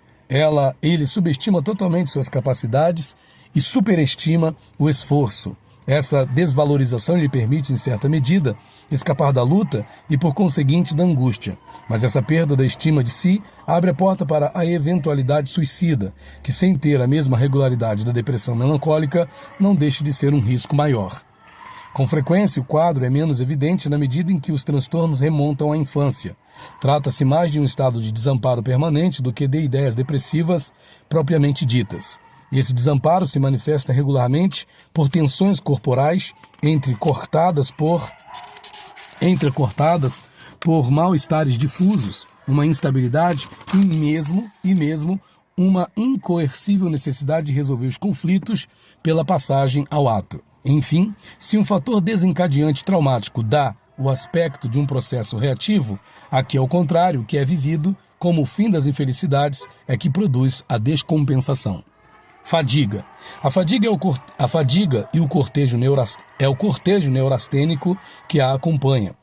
Ele subestima totalmente suas capacidades e superestima o esforço. Essa desvalorização lhe permite, em certa medida, escapar da luta e, por conseguinte, da angústia. Mas essa perda da estima de si abre a porta para a eventualidade suicida, que, sem ter a mesma regularidade da depressão melancólica, não deixa de ser um risco maior. Com frequência, o quadro é menos evidente na medida em que os transtornos remontam à infância. Trata-se mais de um estado de desamparo permanente do que de ideias depressivas propriamente ditas. Esse desamparo se manifesta regularmente por tensões corporais entrecortadas por mal-estares difusos, uma instabilidade e mesmo uma incoercível necessidade de resolver os conflitos pela passagem ao ato. Enfim, se um fator desencadeante traumático dá o aspecto de um processo reativo, aqui ao contrário, o que é vivido como o fim das infelicidades é que produz a descompensação. Fadiga. A fadiga e o cortejo neurastênico que a acompanha.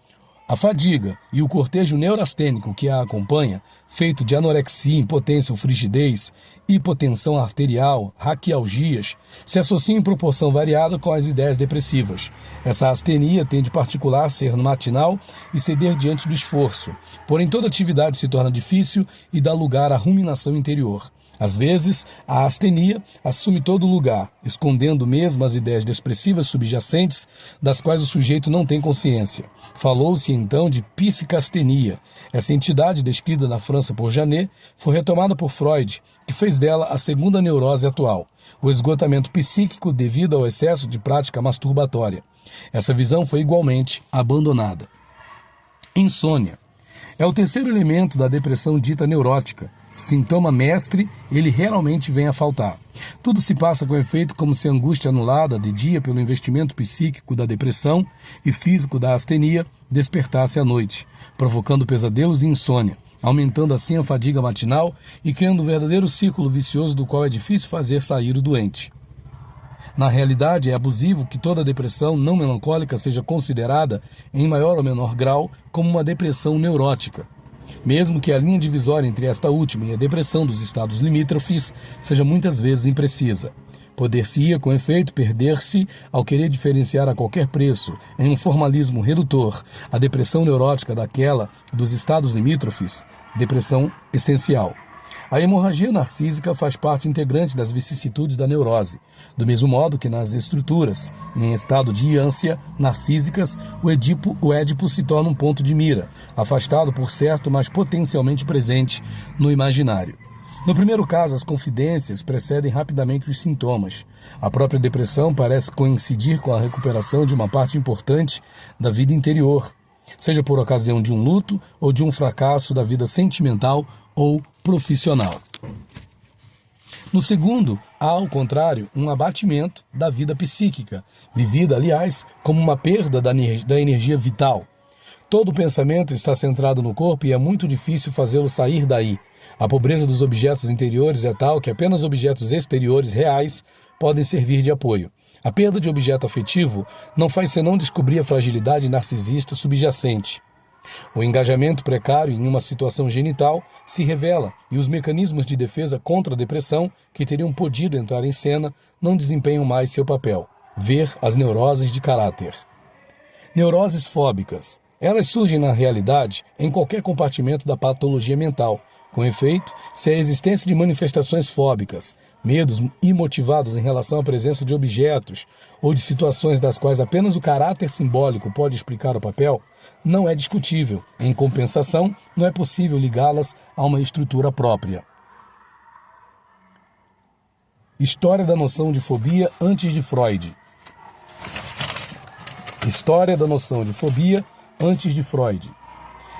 A fadiga e o cortejo neurastênico que a acompanha, feito de anorexia, impotência ou frigidez, hipotensão arterial, raquialgias, se associam em proporção variada com as ideias depressivas. Essa astenia tem de particular ser matinal e ceder diante do esforço. Porém, toda atividade se torna difícil e dá lugar à ruminação interior. Às vezes, a astenia assume todo o lugar, escondendo mesmo as ideias depressivas subjacentes, das quais o sujeito não tem consciência. Falou-se então de psicastenia. Essa entidade, descrita na França por Janet, foi retomada por Freud, que fez dela a segunda neurose atual, o esgotamento psíquico devido ao excesso de prática masturbatória. Essa visão foi igualmente abandonada. Insônia. É o terceiro elemento da depressão dita neurótica. Sintoma mestre, ele realmente vem a faltar. Tudo se passa com efeito como se a angústia anulada de dia pelo investimento psíquico da depressão e físico da astenia despertasse à noite, provocando pesadelos e insônia, aumentando assim a fadiga matinal e criando um verdadeiro círculo vicioso do qual é difícil fazer sair o doente. Na realidade, é abusivo que toda depressão não melancólica seja considerada, em maior ou menor grau, como uma depressão neurótica. Mesmo que a linha divisória entre esta última e a depressão dos estados limítrofes seja muitas vezes imprecisa. Poder-se-ia, com efeito, perder-se ao querer diferenciar a qualquer preço, em um formalismo redutor, a depressão neurótica daquela dos estados limítrofes, depressão essencial. A hemorragia narcísica faz parte integrante das vicissitudes da neurose, do mesmo modo que nas estruturas, em estado de ânsia narcísicas, o Édipo se torna um ponto de mira, afastado por certo, mas potencialmente presente no imaginário. No primeiro caso, as confidências precedem rapidamente os sintomas. A própria depressão parece coincidir com a recuperação de uma parte importante da vida interior, seja por ocasião de um luto ou de um fracasso da vida sentimental ou profissional. No segundo, há, ao contrário, um abatimento da vida psíquica, vivida, aliás, como uma perda da energia vital. Todo pensamento está centrado no corpo e é muito difícil fazê-lo sair daí. A pobreza dos objetos interiores é tal que apenas objetos exteriores reais podem servir de apoio. A perda de objeto afetivo não faz senão descobrir a fragilidade narcisista subjacente. O engajamento precário em uma situação genital se revela e os mecanismos de defesa contra a depressão, que teriam podido entrar em cena, não desempenham mais seu papel. Ver as neuroses de caráter. Neuroses fóbicas. Elas surgem na realidade em qualquer compartimento da patologia mental. Com efeito, se a existência de manifestações fóbicas, medos imotivados em relação à presença de objetos ou de situações das quais apenas o caráter simbólico pode explicar o papel, não é discutível. Em compensação, não é possível ligá-las a uma estrutura própria. História da noção de fobia antes de Freud. História da noção de fobia antes de Freud.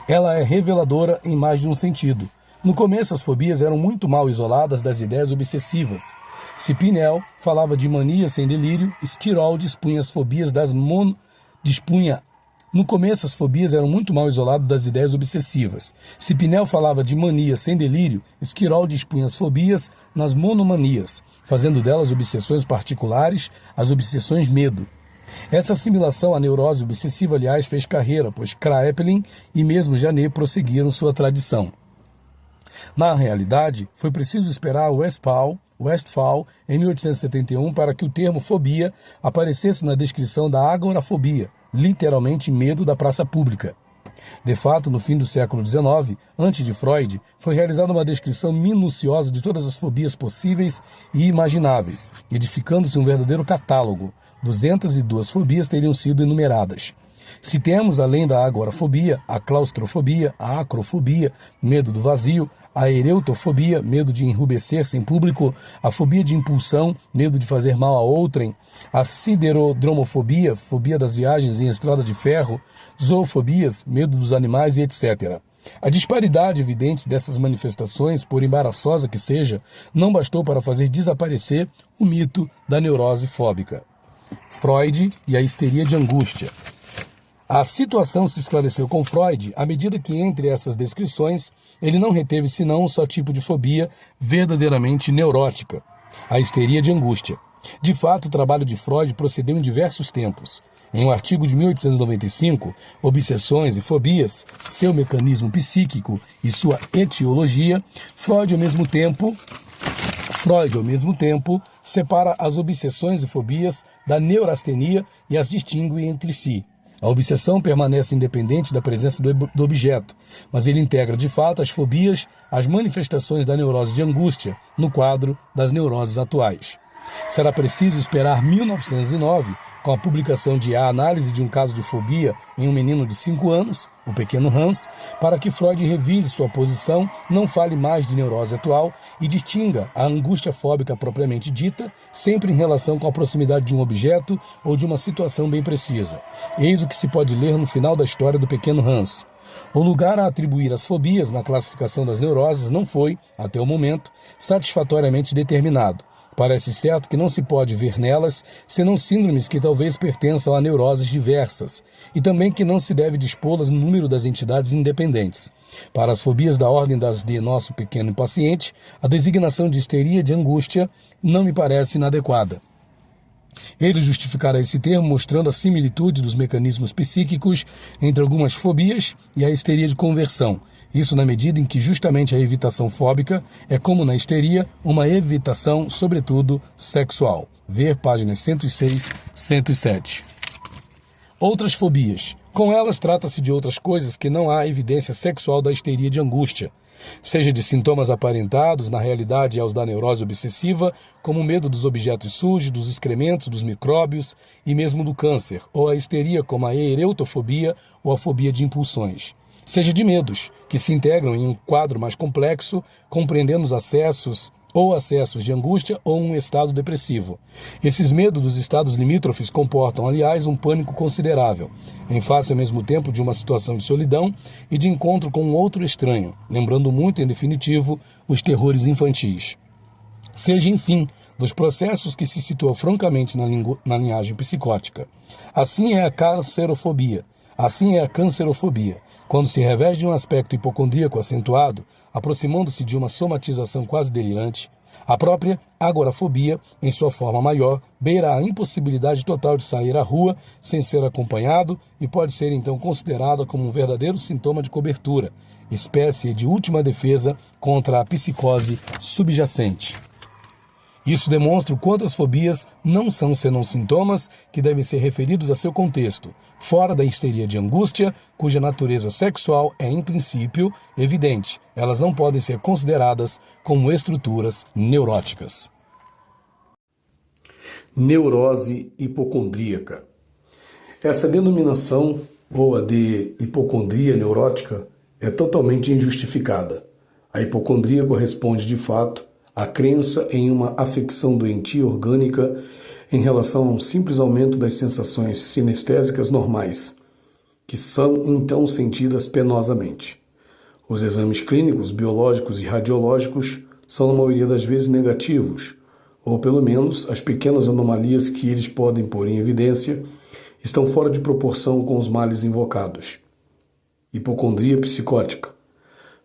Ela é reveladora em mais de um sentido. No começo, as fobias eram muito mal isoladas das ideias obsessivas. Se Pinel falava de mania sem delírio, Skirol dispunha as fobias No começo, as fobias eram muito mal isoladas das ideias obsessivas. Se Pinel falava de mania sem delírio, Skirol dispunha as fobias nas monomanias, fazendo delas obsessões particulares, as obsessões medo. Essa assimilação à neurose obsessiva, aliás, fez carreira, pois Kraepelin e mesmo Janet prosseguiram sua tradição. Na realidade, foi preciso esperar Westphal, em 1871, para que o termo fobia aparecesse na descrição da agorafobia, literalmente medo da praça pública. De fato, no fim do século XIX, antes de Freud, foi realizada uma descrição minuciosa de todas as fobias possíveis e imagináveis, edificando-se um verdadeiro catálogo. 202 fobias teriam sido enumeradas. Citemos, além da agorafobia, a claustrofobia, a acrofobia, medo do vazio, a ereutofobia, medo de enrubescer-se em público, a fobia de impulsão, medo de fazer mal a outrem, a siderodromofobia, fobia das viagens em estrada de ferro, zoofobias, medo dos animais e etc. A disparidade evidente dessas manifestações, por embaraçosa que seja, não bastou para fazer desaparecer o mito da neurose fóbica. Freud e a histeria de angústia. A situação se esclareceu com Freud à medida que, entre essas descrições, ele não reteve senão um só tipo de fobia verdadeiramente neurótica, a histeria de angústia. De fato, o trabalho de Freud procedeu em diversos tempos. Em um artigo de 1895, Obsessões e Fobias, seu mecanismo psíquico e sua etiologia, Freud, ao mesmo tempo, separa as obsessões e fobias da neurastenia e as distingue entre si. A obsessão permanece independente da presença do objeto, mas ele integra de fato as fobias às manifestações da neurose de angústia no quadro das neuroses atuais. Será preciso esperar 1909, com a publicação de A Análise de um Caso de Fobia em um menino de 5 anos, o pequeno Hans, para que Freud revise sua posição, não fale mais de neurose atual e distinga a angústia fóbica propriamente dita, sempre em relação com a proximidade de um objeto ou de uma situação bem precisa. Eis o que se pode ler no final da história do pequeno Hans. O lugar a atribuir às fobias na classificação das neuroses não foi, até o momento, satisfatoriamente determinado. Parece certo que não se pode ver nelas senão síndromes que talvez pertençam a neuroses diversas, e também que não se deve dispô-las no número das entidades independentes. Para as fobias da ordem das de nosso pequeno paciente, a designação de histeria de angústia não me parece inadequada. Ele justificará esse termo mostrando a similitude dos mecanismos psíquicos entre algumas fobias e a histeria de conversão. Isso na medida em que justamente a evitação fóbica é, como na histeria, uma evitação, sobretudo, sexual. Ver páginas 106, 107. Outras fobias. Com elas trata-se de outras coisas que não há evidência sexual da histeria de angústia, seja de sintomas aparentados na realidade aos da neurose obsessiva, como o medo dos objetos sujos, dos excrementos, dos micróbios e mesmo do câncer, ou a histeria como a ereutofobia ou a fobia de impulsões. Seja de medos, que se integram em um quadro mais complexo, compreendendo os acessos de angústia ou um estado depressivo. Esses medos dos estados limítrofes comportam, aliás, um pânico considerável, em face ao mesmo tempo de uma situação de solidão e de encontro com um outro estranho, lembrando muito, em definitivo, os terrores infantis. Seja, enfim, dos processos que se situam francamente na linhagem psicótica. Assim é a cancerofobia. Quando se reveste de um aspecto hipocondríaco acentuado, aproximando-se de uma somatização quase delirante, a própria agorafobia, em sua forma maior, beira a impossibilidade total de sair à rua sem ser acompanhado e pode ser então considerada como um verdadeiro sintoma de cobertura, espécie de última defesa contra a psicose subjacente. Isso demonstra o quanto as fobias não são senão sintomas que devem ser referidos a seu contexto, fora da histeria de angústia, cuja natureza sexual é, em princípio, evidente. Elas não podem ser consideradas como estruturas neuróticas. Neurose hipocondríaca. Essa denominação, ou a de hipocondria neurótica, é totalmente injustificada. A hipocondria corresponde, de fato, à crença em uma afecção doentia orgânica em relação a um simples aumento das sensações sinestésicas normais, que são então sentidas penosamente. Os exames clínicos, biológicos e radiológicos são, na maioria das vezes, negativos, ou pelo menos as pequenas anomalias que eles podem pôr em evidência estão fora de proporção com os males invocados. Hipocondria psicótica.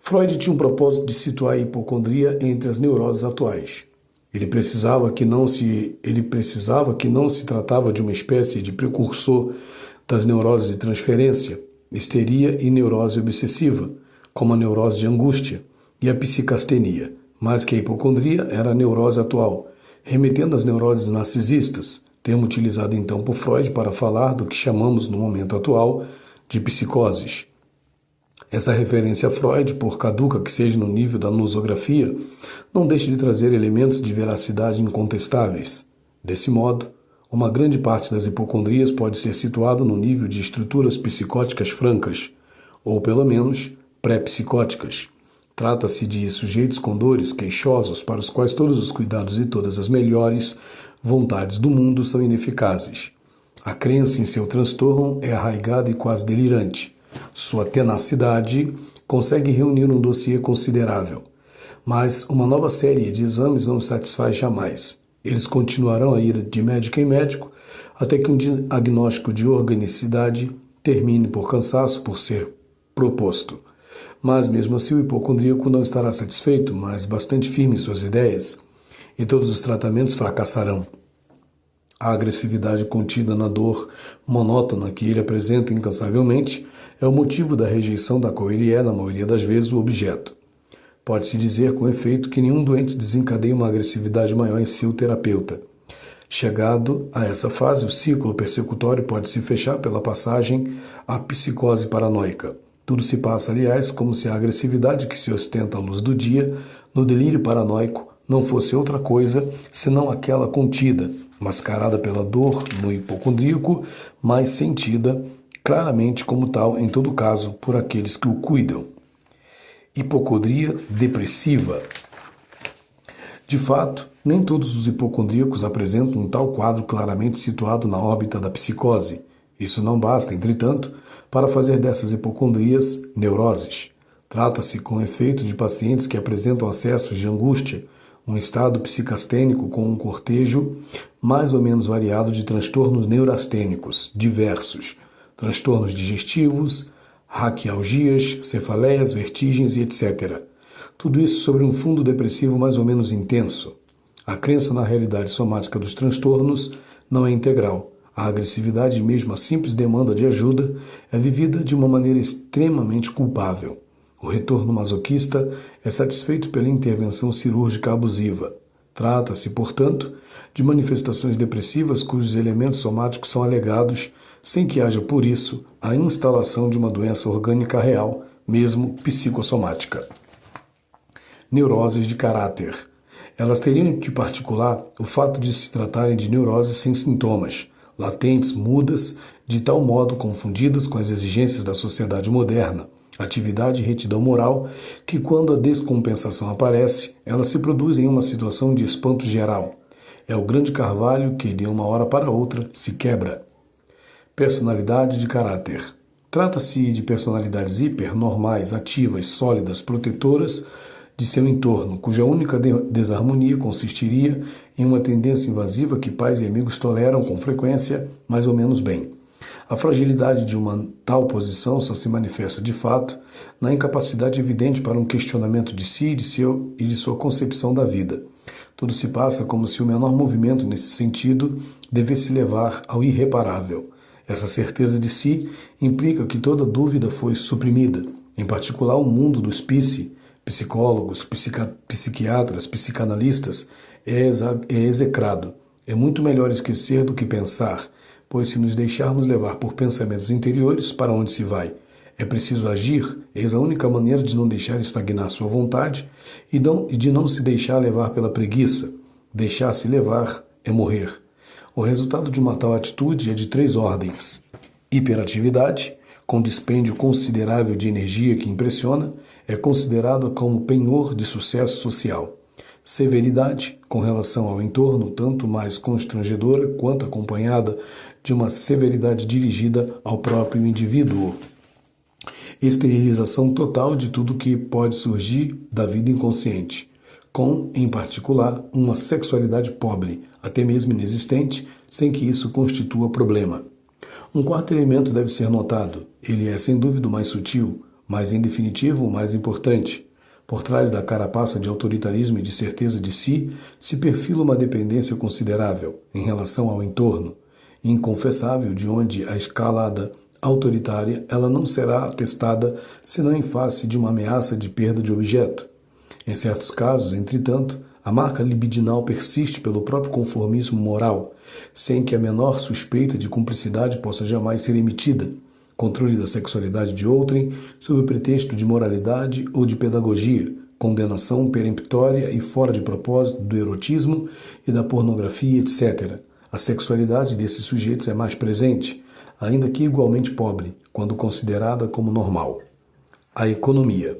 Freud tinha um propósito de situar a hipocondria entre as neuroses atuais. Ele precisava que não se tratava de uma espécie de precursor das neuroses de transferência, histeria e neurose obsessiva, como a neurose de angústia e a psicastenia, mas que a hipocondria era a neurose atual, remetendo às neuroses narcisistas, termo utilizado então por Freud para falar do que chamamos no momento atual de psicoses. Essa referência a Freud, por caduca que seja no nível da nosografia, não deixa de trazer elementos de veracidade incontestáveis. Desse modo, uma grande parte das hipocondrias pode ser situada no nível de estruturas psicóticas francas, ou pelo menos pré-psicóticas. Trata-se de sujeitos com dores queixosos para os quais todos os cuidados e todas as melhores vontades do mundo são ineficazes. A crença em seu transtorno é arraigada e quase delirante. Sua tenacidade consegue reunir um dossiê considerável, mas uma nova série de exames não o satisfaz jamais. Eles continuarão a ir de médico em médico até que um diagnóstico de organicidade termine por cansaço por ser proposto. Mas mesmo assim o hipocondríaco não estará satisfeito, mas bastante firme em suas ideias, e todos os tratamentos fracassarão. A agressividade contida na dor monótona que ele apresenta incansavelmente é o motivo da rejeição da qual ele é, na maioria das vezes, o objeto. Pode-se dizer, com efeito, que nenhum doente desencadeia uma agressividade maior em seu terapeuta. Chegado a essa fase, o ciclo persecutório pode se fechar pela passagem à psicose paranoica. Tudo se passa, aliás, como se a agressividade que se ostenta à luz do dia, no delírio paranoico, não fosse outra coisa senão aquela contida, mascarada pela dor no hipocondríaco, mas sentida claramente como tal, em todo caso, por aqueles que o cuidam. Hipocondria depressiva. De fato, nem todos os hipocondríacos apresentam um tal quadro claramente situado na órbita da psicose. Isso não basta, entretanto, para fazer dessas hipocondrias neuroses. Trata-se, com efeito, de pacientes que apresentam acessos de angústia, um estado psicastênico com um cortejo mais ou menos variado de transtornos neurastênicos diversos, transtornos digestivos, raquialgias, cefaleias, vertigens e etc. Tudo isso sobre um fundo depressivo mais ou menos intenso. A crença na realidade somática dos transtornos não é integral. A agressividade e mesmo a simples demanda de ajuda é vivida de uma maneira extremamente culpável. O retorno masoquista é satisfeito pela intervenção cirúrgica abusiva. Trata-se, portanto, de manifestações depressivas cujos elementos somáticos são alegados sem que haja, por isso, a instalação de uma doença orgânica real, mesmo psicossomática. Neuroses de caráter. Elas teriam de particular o fato de se tratarem de neuroses sem sintomas, latentes, mudas, de tal modo confundidas com as exigências da sociedade moderna, atividade e retidão moral, que quando a descompensação aparece, ela se produz em uma situação de espanto geral. É o grande carvalho que, de uma hora para outra, se quebra. Personalidade de caráter. Trata-se de personalidades hipernormais, ativas, sólidas, protetoras de seu entorno, cuja única desarmonia consistiria em uma tendência invasiva que pais e amigos toleram com frequência mais ou menos bem. A fragilidade de uma tal posição só se manifesta de fato na incapacidade evidente para um questionamento de si e de sua concepção da vida. Tudo se passa como se o menor movimento nesse sentido devesse levar ao irreparável. Essa certeza de si implica que toda dúvida foi suprimida, em particular o mundo dos psicólogos, psiquiatras, psicanalistas, é execrado. É muito melhor esquecer do que pensar, pois se nos deixarmos levar por pensamentos interiores, para onde se vai? É preciso agir, eis a única maneira de não deixar estagnar sua vontade e de não se deixar levar pela preguiça. Deixar-se levar é morrer. O resultado de uma tal atitude é de 3 ordens. Hiperatividade, com dispêndio considerável de energia que impressiona, é considerada como penhor de sucesso social. Severidade, com relação ao entorno, tanto mais constrangedora quanto acompanhada de uma severidade dirigida ao próprio indivíduo. Esterilização total de tudo que pode surgir da vida inconsciente, com, em particular, uma sexualidade pobre, até mesmo inexistente, sem que isso constitua problema. Um quarto elemento deve ser notado. Ele é, sem dúvida, o mais sutil, mas, em definitivo, o mais importante. Por trás da carapaça de autoritarismo e de certeza de si, se perfila uma dependência considerável em relação ao entorno, inconfessável, de onde a escalada autoritária ela não será atestada senão em face de uma ameaça de perda de objeto. Em certos casos, entretanto, a marca libidinal persiste pelo próprio conformismo moral, sem que a menor suspeita de cumplicidade possa jamais ser emitida. Controle da sexualidade de outrem, sob o pretexto de moralidade ou de pedagogia, condenação peremptória e fora de propósito do erotismo e da pornografia, etc. A sexualidade desses sujeitos é mais presente, ainda que igualmente pobre, quando considerada como normal. A economia.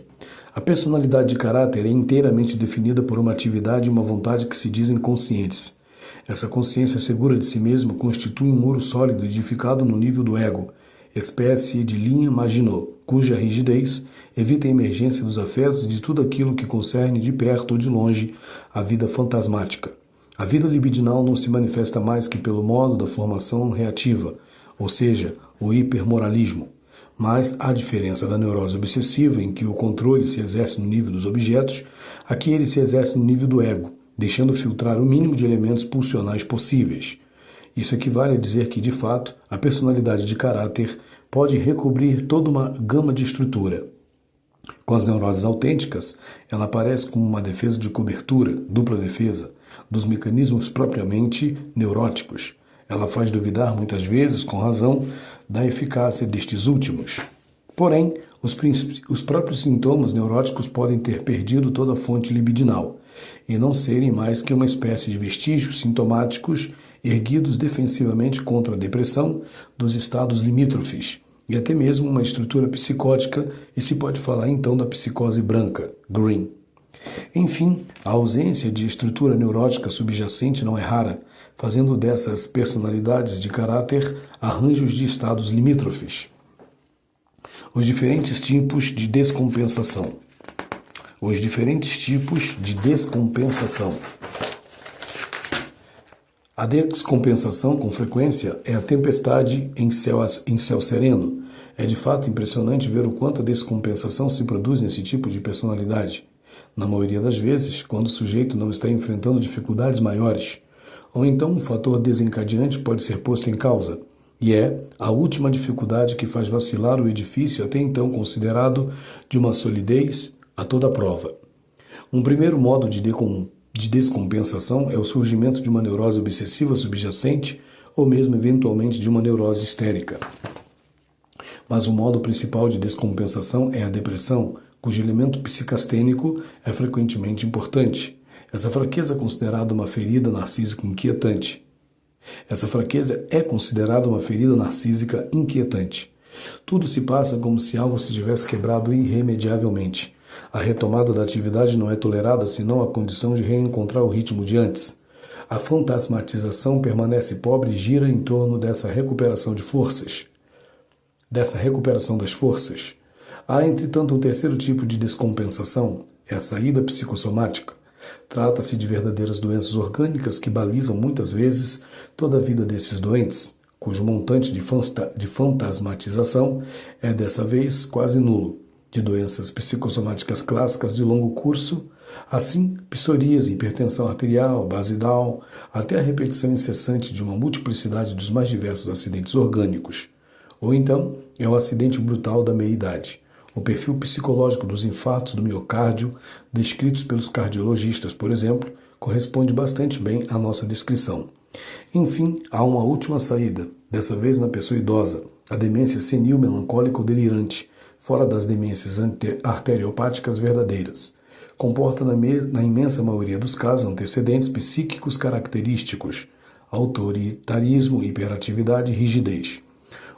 A personalidade de caráter é inteiramente definida por uma atividade e uma vontade que se dizem conscientes. Essa consciência segura de si mesma constitui um muro sólido edificado no nível do ego, espécie de linha Maginot, cuja rigidez evita a emergência dos afetos e de tudo aquilo que concerne de perto ou de longe a vida fantasmática. A vida libidinal não se manifesta mais que pelo modo da formação reativa, ou seja, o hipermoralismo. Mas há diferença da neurose obsessiva, em que o controle se exerce no nível dos objetos, aqui ele se exerce no nível do ego, deixando filtrar o mínimo de elementos pulsionais possíveis. Isso equivale a dizer que, de fato, a personalidade de caráter pode recobrir toda uma gama de estrutura. Com as neuroses autênticas, ela aparece como uma defesa de cobertura, dupla defesa, dos mecanismos propriamente neuróticos. Ela faz duvidar, muitas vezes, com razão, da eficácia destes últimos. Porém, os próprios sintomas neuróticos podem ter perdido toda a fonte libidinal e não serem mais que uma espécie de vestígios sintomáticos erguidos defensivamente contra a depressão dos estados limítrofes e até mesmo uma estrutura psicótica, e se pode falar então da psicose branca, green. Enfim, a ausência de estrutura neurótica subjacente não é rara, fazendo dessas personalidades de caráter arranjos de estados limítrofes. Os diferentes tipos de descompensação. A descompensação, com frequência, é a tempestade em céu sereno. É de fato impressionante ver o quanto a descompensação se produz nesse tipo de personalidade. Na maioria das vezes, quando o sujeito não está enfrentando dificuldades maiores, ou então um fator desencadeante pode ser posto em causa, e é a última dificuldade que faz vacilar o edifício até então considerado de uma solidez a toda prova. Um primeiro modo de descompensação é o surgimento de uma neurose obsessiva subjacente ou mesmo eventualmente de uma neurose histérica. Mas o modo principal de descompensação é a depressão, cujo elemento psicastênico é frequentemente importante. Essa fraqueza é considerada uma ferida narcísica inquietante. Tudo se passa como se algo se tivesse quebrado irremediavelmente. A retomada da atividade não é tolerada senão a condição de reencontrar o ritmo de antes. A fantasmatização permanece pobre e gira em torno dessa recuperação das forças. Há, entretanto, um terceiro tipo de descompensação, é a saída psicossomática. Trata-se de verdadeiras doenças orgânicas que balizam muitas vezes toda a vida desses doentes, cujo montante de fantasmatização é, dessa vez, quase nulo. De doenças psicossomáticas clássicas de longo curso, assim, psoríase, hipertensão arterial, basidal, até a repetição incessante de uma multiplicidade dos mais diversos acidentes orgânicos. Ou então, é o acidente brutal da meia-idade. O perfil psicológico dos infartos do miocárdio, descritos pelos cardiologistas, por exemplo, corresponde bastante bem à nossa descrição. Enfim, há uma última saída, dessa vez na pessoa idosa, a demência senil, melancólica ou delirante, fora das demências arteriopáticas verdadeiras. Comporta na imensa maioria dos casos antecedentes psíquicos característicos, autoritarismo, hiperatividade e rigidez.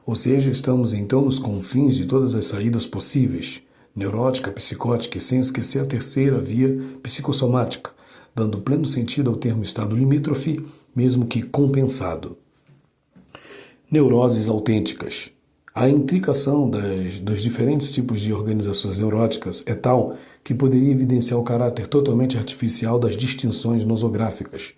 Ou seja, estamos então nos confins de todas as saídas possíveis, neurótica, psicótica e sem esquecer a terceira via psicossomática, dando pleno sentido ao termo estado limítrofe, mesmo que compensado. Neuroses autênticas. A intricação dos diferentes tipos de organizações neuróticas é tal que poderia evidenciar o caráter totalmente artificial das distinções nosográficas.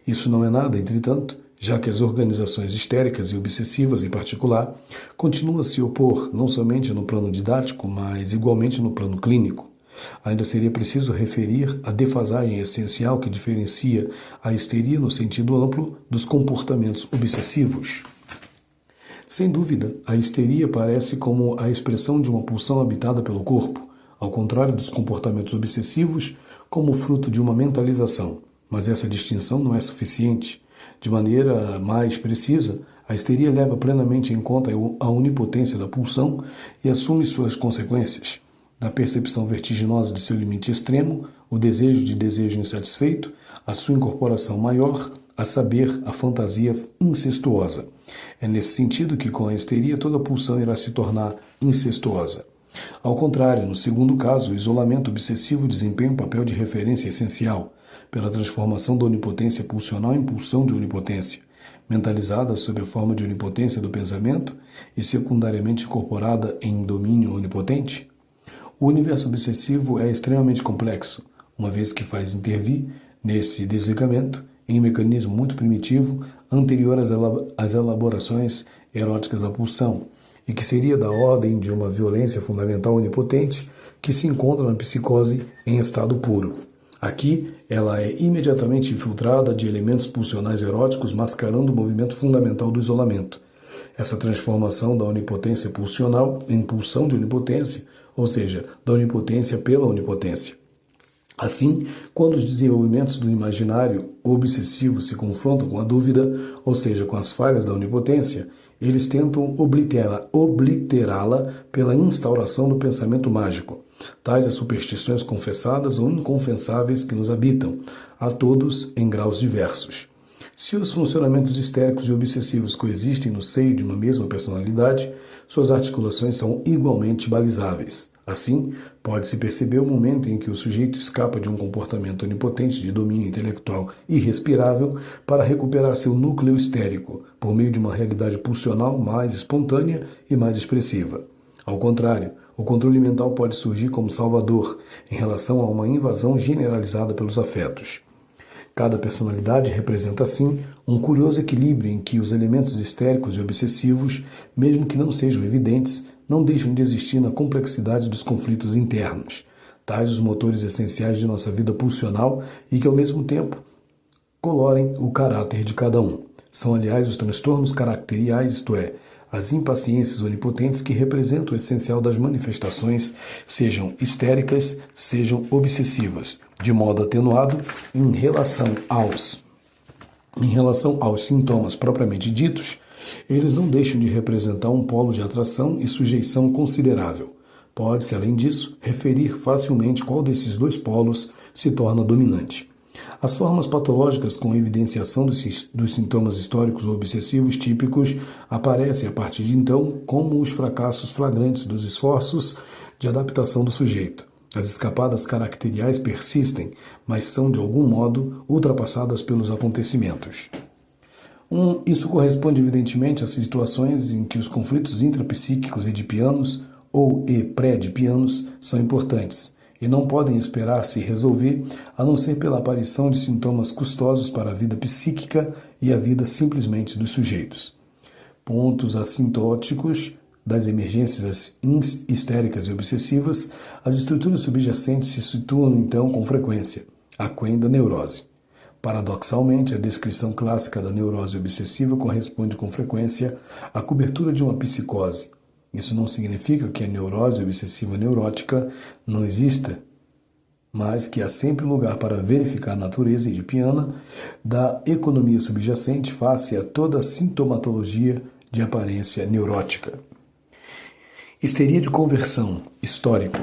Isso não é nada, entretanto, já que as organizações histéricas e obsessivas, em particular, continuam a se opor não somente no plano didático, mas igualmente no plano clínico. Ainda seria preciso referir a defasagem essencial que diferencia a histeria no sentido amplo dos comportamentos obsessivos. Sem dúvida, a histeria parece como a expressão de uma pulsão habitada pelo corpo, ao contrário dos comportamentos obsessivos, como fruto de uma mentalização. Mas essa distinção não é suficiente. De maneira mais precisa, a histeria leva plenamente em conta a onipotência da pulsão e assume suas consequências. Da percepção vertiginosa de seu limite extremo, o desejo insatisfeito, a sua incorporação maior, a saber, a fantasia incestuosa. É nesse sentido que, com a histeria, toda pulsão irá se tornar incestuosa. Ao contrário, no segundo caso, o isolamento obsessivo desempenha um papel de referência essencial, pela transformação da onipotência pulsional em pulsão de onipotência, mentalizada sob a forma de onipotência do pensamento e secundariamente incorporada em domínio onipotente. O universo obsessivo é extremamente complexo, uma vez que faz intervir, nesse desligamento, em um mecanismo muito primitivo, anterior às elaborações eróticas da pulsão, e que seria da ordem de uma violência fundamental onipotente que se encontra na psicose em estado puro. Aqui, ela é imediatamente infiltrada de elementos pulsionais eróticos mascarando o movimento fundamental do isolamento. Essa transformação da onipotência pulsional em pulsão de onipotência, ou seja, da onipotência pela onipotência. Assim, quando os desenvolvimentos do imaginário obsessivo se confrontam com a dúvida, ou seja, com as falhas da onipotência, eles tentam obliterá-la pela instauração do pensamento mágico, tais as superstições confessadas ou inconfessáveis que nos habitam, a todos em graus diversos. Se os funcionamentos histéricos e obsessivos coexistem no seio de uma mesma personalidade, suas articulações são igualmente balizáveis. Assim, pode-se perceber o momento em que o sujeito escapa de um comportamento onipotente de domínio intelectual irrespirável para recuperar seu núcleo histérico, por meio de uma realidade pulsional mais espontânea e mais expressiva. Ao contrário, o controle mental pode surgir como salvador em relação a uma invasão generalizada pelos afetos. Cada personalidade representa, assim, um curioso equilíbrio em que os elementos histéricos e obsessivos, mesmo que não sejam evidentes, não deixam de existir na complexidade dos conflitos internos, tais os motores essenciais de nossa vida pulsional e que, ao mesmo tempo, colorem o caráter de cada um. São, aliás, os transtornos caracteriais, isto é, as impaciências onipotentes que representam o essencial das manifestações, sejam histéricas, sejam obsessivas, de modo atenuado em relação aos sintomas propriamente ditos. Eles não deixam de representar um polo de atração e sujeição considerável. Pode-se, além disso, referir facilmente qual desses dois polos se torna dominante. As formas patológicas com evidenciação dos sintomas históricos ou obsessivos típicos aparecem a partir de então como os fracassos flagrantes dos esforços de adaptação do sujeito. As escapadas caracteriais persistem, mas são, de algum modo, ultrapassadas pelos acontecimentos. Isso corresponde, evidentemente, a situações em que os conflitos intrapsíquicos edipianos ou pré-edipianos são importantes e não podem esperar se resolver a não ser pela aparição de sintomas custosos para a vida psíquica e a vida simplesmente dos sujeitos. Pontos assintóticos das emergências histéricas e obsessivas, as estruturas subjacentes se situam então com frequência, aquém da neurose. Paradoxalmente, a descrição clássica da neurose obsessiva corresponde com frequência à cobertura de uma psicose. Isso não significa que a neurose obsessiva neurótica não exista, mas que há sempre lugar para verificar a natureza edipiana da economia subjacente face a toda a sintomatologia de aparência neurótica. Histeria de conversão, histórico.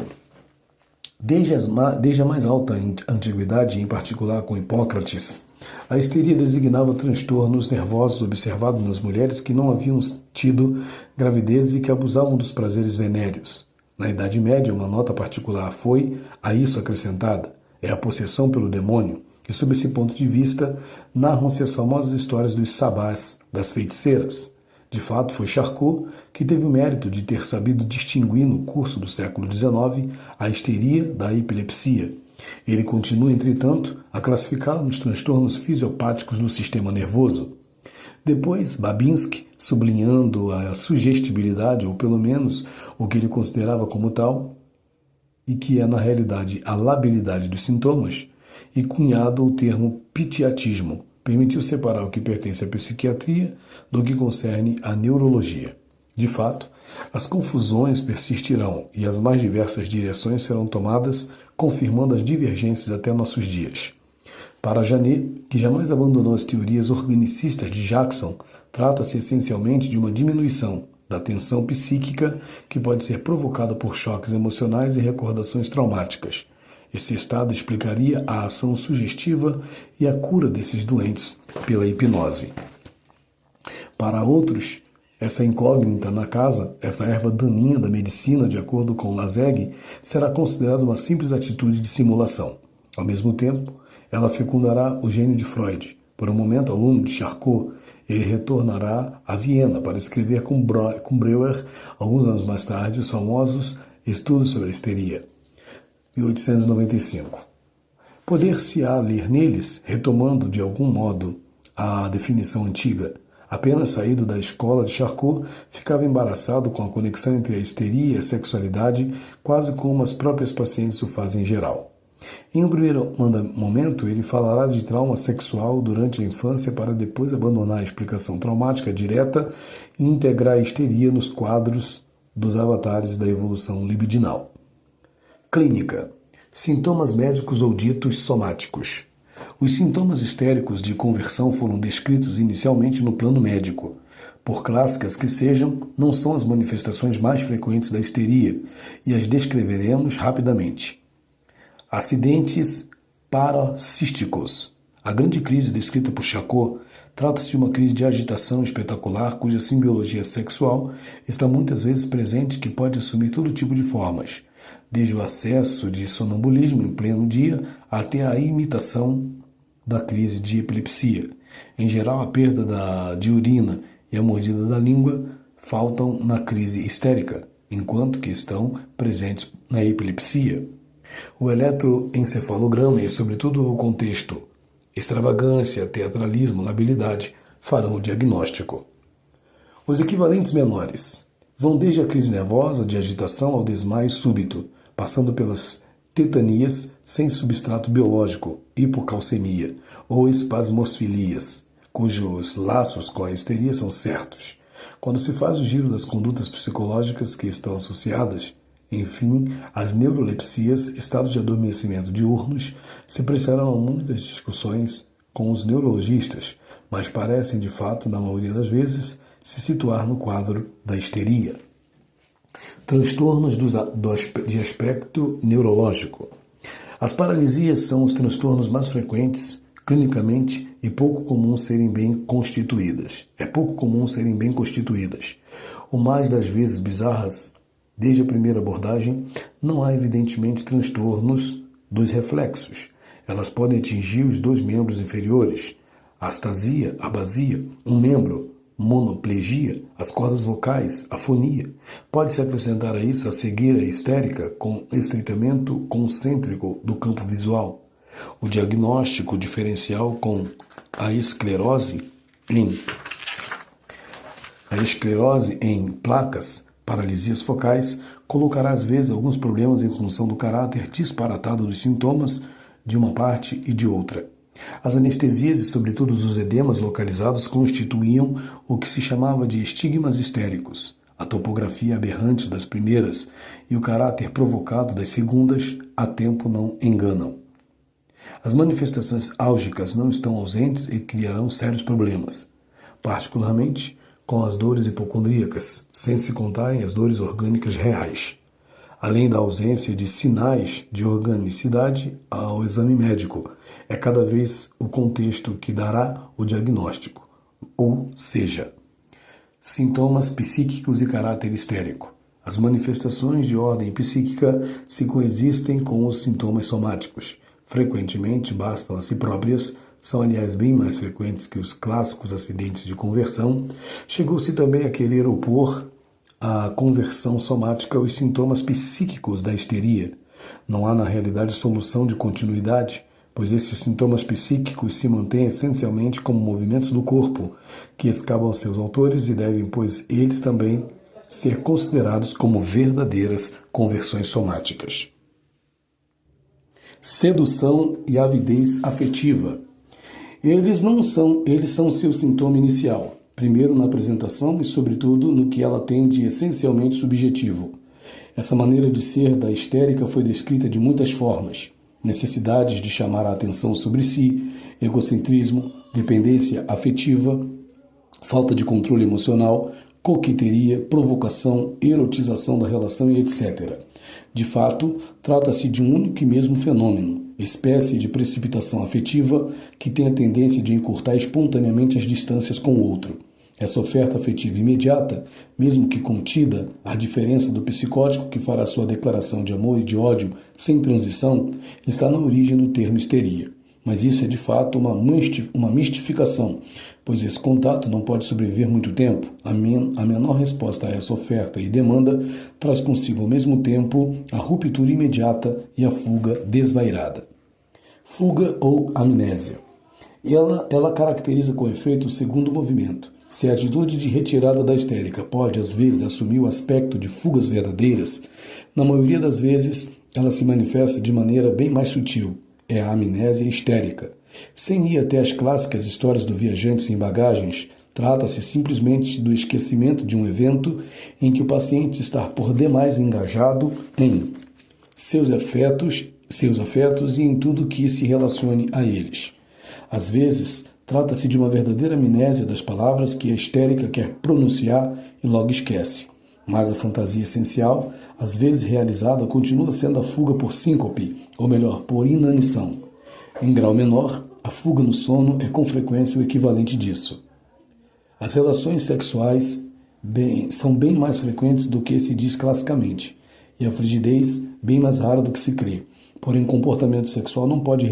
Desde a mais alta antiguidade, em particular com Hipócrates, a histeria designava transtornos nervosos observados nas mulheres que não haviam tido gravidez e que abusavam dos prazeres venéreos. Na Idade Média, uma nota particular foi, a isso acrescentada, é a possessão pelo demônio, e sob esse ponto de vista, narram-se as famosas histórias dos sabás, das feiticeiras. De fato, foi Charcot que teve o mérito de ter sabido distinguir no curso do século XIX a histeria da epilepsia. Ele continua, entretanto, a classificá-la nos transtornos fisiopáticos do sistema nervoso. Depois, Babinski, sublinhando a sugestibilidade, ou pelo menos o que ele considerava como tal, e que é na realidade a labilidade dos sintomas, e cunhado o termo pitiatismo, permitiu separar o que pertence à psiquiatria do que concerne à neurologia. De fato, as confusões persistirão e as mais diversas direções serão tomadas, confirmando as divergências até nossos dias. Para Janet, que jamais abandonou as teorias organicistas de Jackson, trata-se essencialmente de uma diminuição da tensão psíquica que pode ser provocada por choques emocionais e recordações traumáticas. Esse estado explicaria a ação sugestiva e a cura desses doentes pela hipnose. Para outros, essa incógnita na casa, essa erva daninha da medicina, de acordo com Lazeg, será considerada uma simples atitude de simulação. Ao mesmo tempo, ela fecundará o gênio de Freud. Por um momento, aluno de Charcot, ele retornará a Viena para escrever com Breuer, alguns anos mais tarde, os famosos Estudos sobre a Histeria, 1895. Poder-se-á ler neles, retomando de algum modo a definição antiga. Apenas saído da escola de Charcot, ficava embaraçado com a conexão entre a histeria e a sexualidade, quase como as próprias pacientes o fazem em geral. Em um primeiro momento, ele falará de trauma sexual durante a infância para depois abandonar a explicação traumática direta e integrar a histeria nos quadros dos avatares da evolução libidinal. Clínica. Sintomas médicos ou ditos somáticos. Os sintomas histéricos de conversão foram descritos inicialmente no plano médico. Por clássicas que sejam, não são as manifestações mais frequentes da histeria, e as descreveremos rapidamente. Acidentes paracísticos. A grande crise descrita por Charcot trata-se de uma crise de agitação espetacular cuja simbiologia sexual está muitas vezes presente, que pode assumir todo tipo de formas, desde o acesso de sonambulismo em pleno dia até a imitação da crise de epilepsia. Em geral, a perda de urina e a mordida da língua faltam na crise histérica, enquanto que estão presentes na epilepsia. O eletroencefalograma e, sobretudo, o contexto extravagância, teatralismo, labilidade farão o diagnóstico. Os equivalentes menores vão desde a crise nervosa, de agitação, ao desmaio súbito, passando pelas tetanias sem substrato biológico, hipocalcemia ou espasmosfilias, cujos laços com a histeria são certos. Quando se faz o giro das condutas psicológicas que estão associadas, enfim, as neurolepsias, estados de adormecimento diurnos, se prestarão a muitas discussões com os neurologistas, mas parecem, de fato, na maioria das vezes, se situar no quadro da histeria. Transtornos de aspecto neurológico. As paralisias são os transtornos mais frequentes clinicamente e pouco comum serem bem constituídas. O mais das vezes bizarras, desde a primeira abordagem, não há evidentemente transtornos dos reflexos. Elas podem atingir os dois membros inferiores, astasia, abasia, um membro, monoplegia, as cordas vocais, afonia. Pode-se acrescentar a isso a cegueira histérica com estreitamento concêntrico do campo visual. O diagnóstico diferencial com a esclerose em placas, paralisias focais, colocará às vezes alguns problemas em função do caráter disparatado dos sintomas de uma parte e de outra. As anestesias e, sobretudo, os edemas localizados constituíam o que se chamava de estigmas histéricos. A topografia aberrante das primeiras e o caráter provocado das segundas a tempo não enganam. As manifestações álgicas não estão ausentes e criarão sérios problemas, particularmente com as dores hipocondríacas, sem se contarem as dores orgânicas reais, além da ausência de sinais de organicidade ao exame médico. É cada vez o contexto que dará o diagnóstico, ou seja, sintomas psíquicos e caráter histérico. As manifestações de ordem psíquica se coexistem com os sintomas somáticos. Frequentemente bastam a si próprias, são aliás bem mais frequentes que os clássicos acidentes de conversão. Chegou-se também a querer opor à conversão somática os sintomas psíquicos da histeria. Não há na realidade solução de continuidade, pois esses sintomas psíquicos se mantêm essencialmente como movimentos do corpo, que escapam aos seus autores e devem, pois, eles também ser considerados como verdadeiras conversões somáticas. Sedução e avidez afetiva. Eles são seu sintoma inicial, primeiro na apresentação e, sobretudo, no que ela tem de essencialmente subjetivo. Essa maneira de ser da histérica foi descrita de muitas formas: necessidades de chamar a atenção sobre si, egocentrismo, dependência afetiva, falta de controle emocional, coqueteria, provocação, erotização da relação e etc. De fato, trata-se de um único e mesmo fenômeno, espécie de precipitação afetiva que tem a tendência de encurtar espontaneamente as distâncias com o outro. Essa oferta afetiva imediata, mesmo que contida, à diferença do psicótico que fará sua declaração de amor e de ódio sem transição, está na origem do termo histeria. Mas isso é de fato uma mistificação, pois esse contato não pode sobreviver muito tempo. A menor resposta a essa oferta e demanda traz consigo ao mesmo tempo a ruptura imediata e a fuga desvairada. Fuga ou amnésia. Ela caracteriza com efeito o segundo movimento. Se a atitude de retirada da histérica pode, às vezes, assumir o aspecto de fugas verdadeiras, na maioria das vezes ela se manifesta de maneira bem mais sutil. É a amnésia histérica. Sem ir até as clássicas histórias do viajante sem bagagens, trata-se simplesmente do esquecimento de um evento em que o paciente está por demais engajado em seus afetos e em tudo que se relacione a eles. Às vezes, trata-se de uma verdadeira amnésia das palavras que a histérica quer pronunciar e logo esquece. Mas a fantasia essencial, às vezes realizada, continua sendo a fuga por síncope, ou melhor, por inanição. Em grau menor, a fuga no sono é com frequência o equivalente disso. As relações sexuais são bem mais frequentes do que se diz classicamente, e a frigidez bem mais rara do que se crê. Porém, comportamento sexual não pode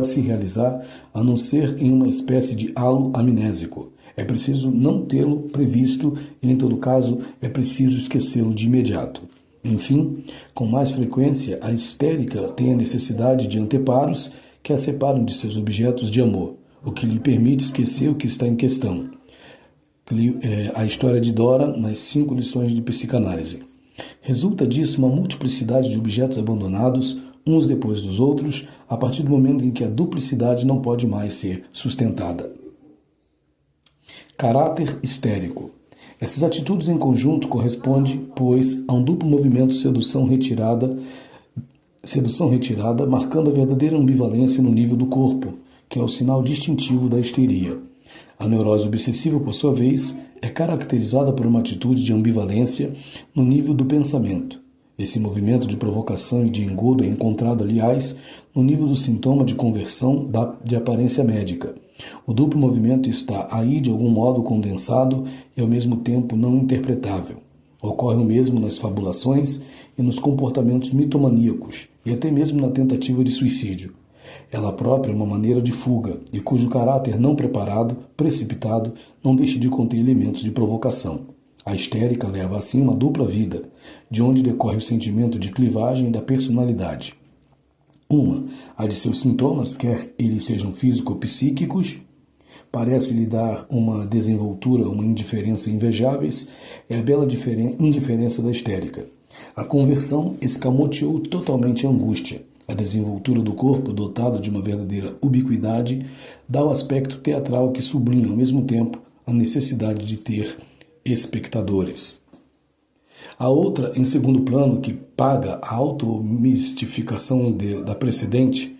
se realizar a não ser em uma espécie de halo amnésico. É preciso não tê-lo previsto e, em todo caso, é preciso esquecê-lo de imediato. Enfim, com mais frequência, a histérica tem a necessidade de anteparos que a separam de seus objetos de amor, o que lhe permite esquecer o que está em questão. A história de Dora nas 5 lições de psicanálise. Resulta disso uma multiplicidade de objetos abandonados, uns depois dos outros, a partir do momento em que a duplicidade não pode mais ser sustentada. Caráter histérico. Essas atitudes em conjunto correspondem, pois, a um duplo movimento sedução-retirada, marcando a verdadeira ambivalência no nível do corpo, que é o sinal distintivo da histeria. A neurose obsessiva, por sua vez, é caracterizada por uma atitude de ambivalência no nível do pensamento. Esse movimento de provocação e de engodo é encontrado, aliás, no nível do sintoma de conversão de aparência médica. O duplo movimento está aí de algum modo condensado e ao mesmo tempo não interpretável. Ocorre o mesmo nas fabulações e nos comportamentos mitomaníacos, e até mesmo na tentativa de suicídio. Ela própria é uma maneira de fuga, e cujo caráter não preparado, precipitado, não deixa de conter elementos de provocação. A histérica leva assim uma dupla vida, de onde decorre o sentimento de clivagem da personalidade. Uma, a de seus sintomas, quer eles sejam físico ou psíquicos, parece lhe dar uma desenvoltura, uma indiferença invejáveis, é a bela indiferença da histérica. A conversão escamoteou totalmente a angústia. A desenvoltura do corpo, dotado de uma verdadeira ubiquidade, dá o aspecto teatral que sublinha ao mesmo tempo a necessidade de ter espectadores. A outra, em segundo plano, que paga a automistificação da precedente,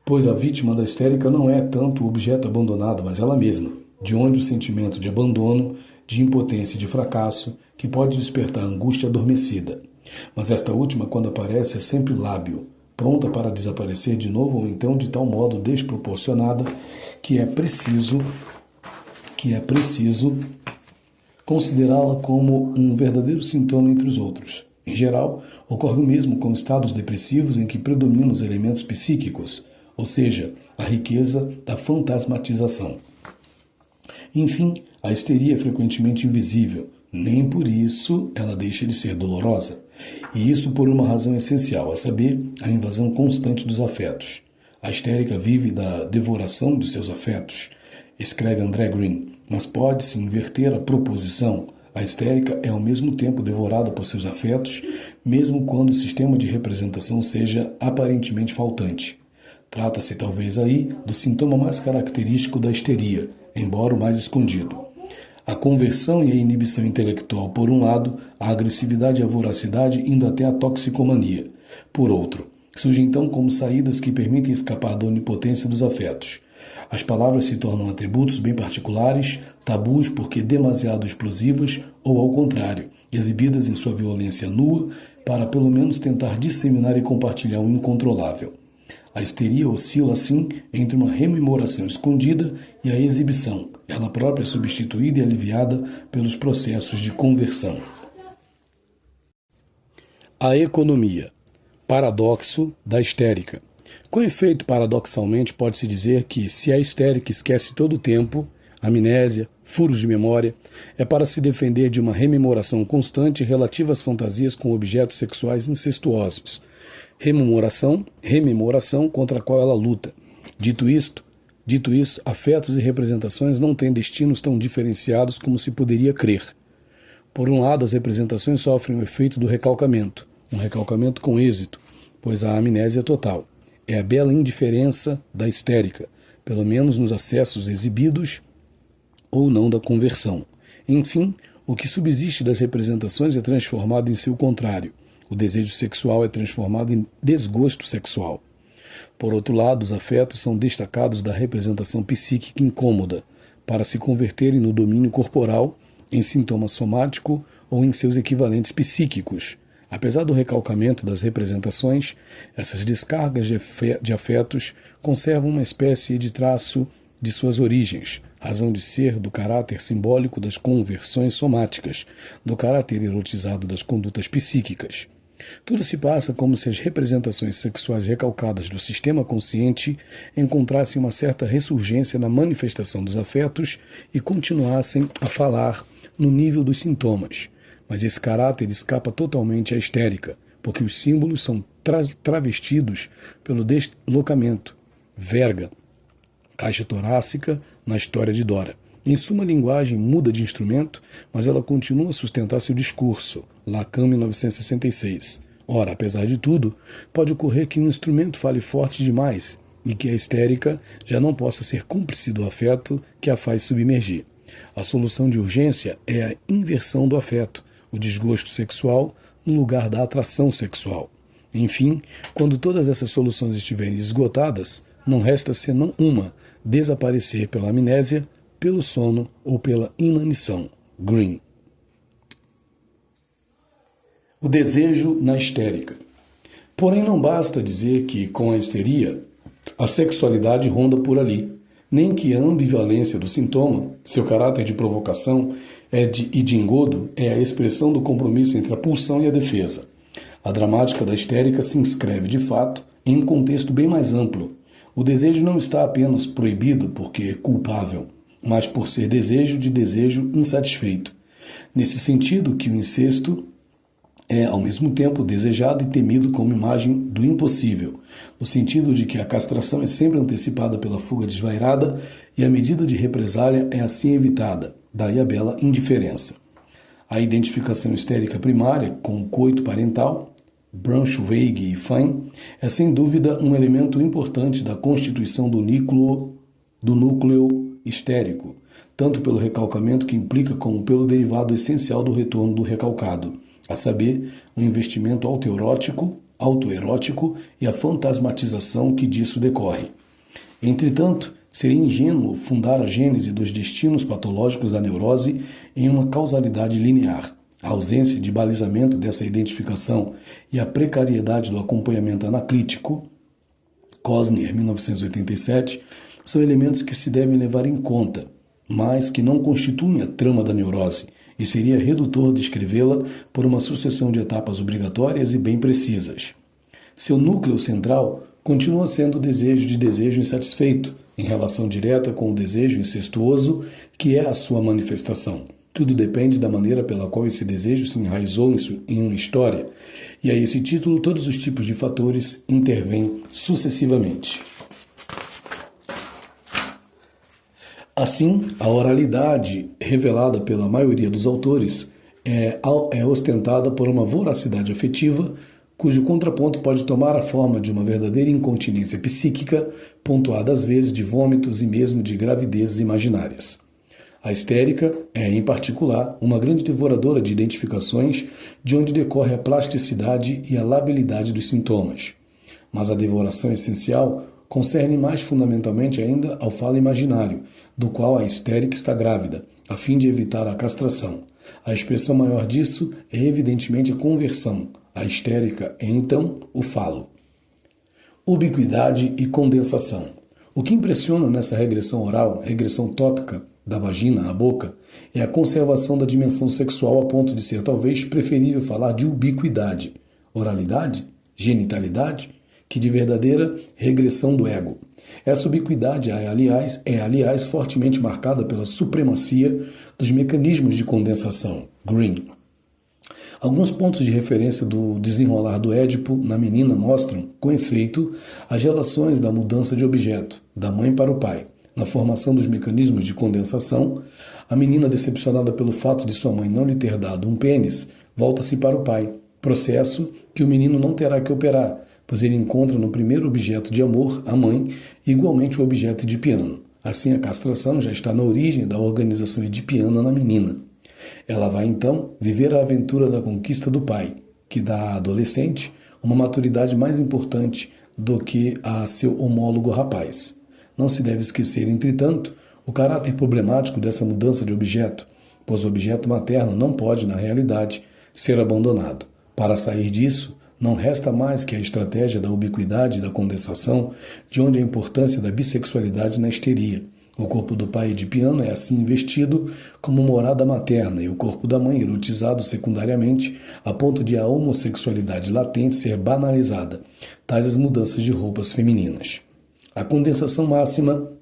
pois a vítima da histérica não é tanto o objeto abandonado, mas ela mesma, de onde o sentimento de abandono, de impotência e de fracasso, que pode despertar a angústia adormecida. Mas esta última, quando aparece, é sempre lábil, pronta para desaparecer de novo ou então de tal modo desproporcionada que é preciso considerá-la como um verdadeiro sintoma entre os outros. Em geral, ocorre o mesmo com estados depressivos em que predominam os elementos psíquicos, ou seja, a riqueza da fantasmatização. Enfim, a histeria é frequentemente invisível, nem por isso ela deixa de ser dolorosa. E isso por uma razão essencial, a saber, a invasão constante dos afetos. A histérica vive da devoração de seus afetos, escreve André Green, mas pode-se inverter a proposição. A histérica é ao mesmo tempo devorada por seus afetos, mesmo quando o sistema de representação seja aparentemente faltante. Trata-se talvez aí do sintoma mais característico da histeria, embora o mais escondido. A conversão e a inibição intelectual por um lado, a agressividade e a voracidade indo até a toxicomania, por outro. Surge então como saídas que permitem escapar da onipotência dos afetos. As palavras se tornam atributos bem particulares, tabus porque demasiado explosivas ou, ao contrário, exibidas em sua violência nua para pelo menos tentar disseminar e compartilhar o incontrolável. A histeria oscila, assim, entre uma rememoração escondida e a exibição, ela própria substituída e aliviada pelos processos de conversão. A economia. Paradoxo da histérica. Com efeito, paradoxalmente, pode-se dizer que, se a histérica esquece todo o tempo, amnésia, furos de memória, é para se defender de uma rememoração constante relativa às fantasias com objetos sexuais incestuosos. rememoração contra a qual ela luta. Dito isso, afetos e representações não têm destinos tão diferenciados como se poderia crer. Por um lado, as representações sofrem o efeito do recalcamento, um recalcamento com êxito, pois a amnésia total. É a bela indiferença da histérica, pelo menos nos acessos exibidos ou não da conversão. Enfim, o que subsiste das representações é transformado em seu contrário. O desejo sexual é transformado em desgosto sexual. Por outro lado, os afetos são destacados da representação psíquica incômoda, para se converterem no domínio corporal, em sintoma somático ou em seus equivalentes psíquicos. Apesar do recalcamento das representações, essas descargas de afetos conservam uma espécie de traço de suas origens, razão de ser do caráter simbólico das conversões somáticas, do caráter erotizado das condutas psíquicas. Tudo se passa como se as representações sexuais recalcadas do sistema consciente encontrassem uma certa ressurgência na manifestação dos afetos e continuassem a falar no nível dos sintomas. Mas esse caráter escapa totalmente à histérica, porque os símbolos são travestidos pelo deslocamento, verga, caixa torácica na história de Dora. Em suma, a linguagem muda de instrumento, mas ela continua a sustentar seu discurso. Lacan, 1966. Ora, apesar de tudo, pode ocorrer que um instrumento fale forte demais e que a histérica já não possa ser cúmplice do afeto que a faz submergir. A solução de urgência é a inversão do afeto, o desgosto sexual no lugar da atração sexual. Enfim, quando todas essas soluções estiverem esgotadas, não resta senão uma: desaparecer pela amnésia, pelo sono ou pela inanição. Green. O desejo na histérica. Porém, não basta dizer que, com a histeria, a sexualidade ronda por ali, nem que a ambivalência do sintoma, seu caráter de provocação e de engodo, é a expressão do compromisso entre a pulsão e a defesa. A dramática da histérica se inscreve, de fato, em um contexto bem mais amplo. O desejo não está apenas proibido porque é culpável, mas por ser desejo de desejo insatisfeito. Nesse sentido que o incesto é, ao mesmo tempo, desejado e temido como imagem do impossível, no sentido de que a castração é sempre antecipada pela fuga desvairada e a medida de represália é assim evitada, daí a bela indiferença. A identificação histérica primária com o coito parental, Braunschweig e Fein, é sem dúvida um elemento importante da constituição do núcleo histérico, tanto pelo recalcamento que implica como pelo derivado essencial do retorno do recalcado, a saber, o investimento autoerótico e a fantasmatização que disso decorre. Entretanto, seria ingênuo fundar a gênese dos destinos patológicos da neurose em uma causalidade linear. A ausência de balizamento dessa identificação e a precariedade do acompanhamento analítico, Cosner, 1987, são elementos que se devem levar em conta, mas que não constituem a trama da neurose, e seria redutor descrevê-la por uma sucessão de etapas obrigatórias e bem precisas. Seu núcleo central continua sendo o desejo de desejo insatisfeito, em relação direta com o desejo incestuoso, que é a sua manifestação. Tudo depende da maneira pela qual esse desejo se enraizou em uma história, e a esse título todos os tipos de fatores intervêm sucessivamente. Assim, a oralidade revelada pela maioria dos autores é ostentada por uma voracidade afetiva, cujo contraponto pode tomar a forma de uma verdadeira incontinência psíquica, pontuada às vezes de vômitos e mesmo de gravidezes imaginárias. A histérica é, em particular, uma grande devoradora de identificações, de onde decorre a plasticidade e a labilidade dos sintomas. Mas a devoração essencial concerne mais fundamentalmente ainda ao falo imaginário, do qual a histérica está grávida, a fim de evitar a castração. A expressão maior disso é evidentemente a conversão. A histérica é, então, o falo. Ubiquidade e condensação. O que impressiona nessa regressão oral, regressão tópica, da vagina à boca, é a conservação da dimensão sexual a ponto de ser talvez preferível falar de ubiquidade, oralidade, genitalidade, que de verdadeira regressão do ego. Essa ubiquidade é, aliás, fortemente marcada pela supremacia dos mecanismos de condensação. Green. Alguns pontos de referência do desenrolar do Édipo na menina mostram, com efeito, as relações da mudança de objeto, da mãe para o pai. Na formação dos mecanismos de condensação, a menina, decepcionada pelo fato de sua mãe não lhe ter dado um pênis, volta-se para o pai, processo que o menino não terá que operar, pois ele encontra no primeiro objeto de amor, a mãe, igualmente o objeto edipiano. Assim, a castração já está na origem da organização edipiana na menina. Ela vai, então, viver a aventura da conquista do pai, que dá à adolescente uma maturidade mais importante do que a seu homólogo rapaz. Não se deve esquecer, entretanto, o caráter problemático dessa mudança de objeto, pois o objeto materno não pode, na realidade, ser abandonado. Para sair disso, não resta mais que a estratégia da ubiquidade e da condensação, de onde a importância da bissexualidade na histeria. O corpo do pai edipiano é assim investido como morada materna e o corpo da mãe erotizado secundariamente, a ponto de a homossexualidade latente ser banalizada, tais as mudanças de roupas femininas. A condensação máxima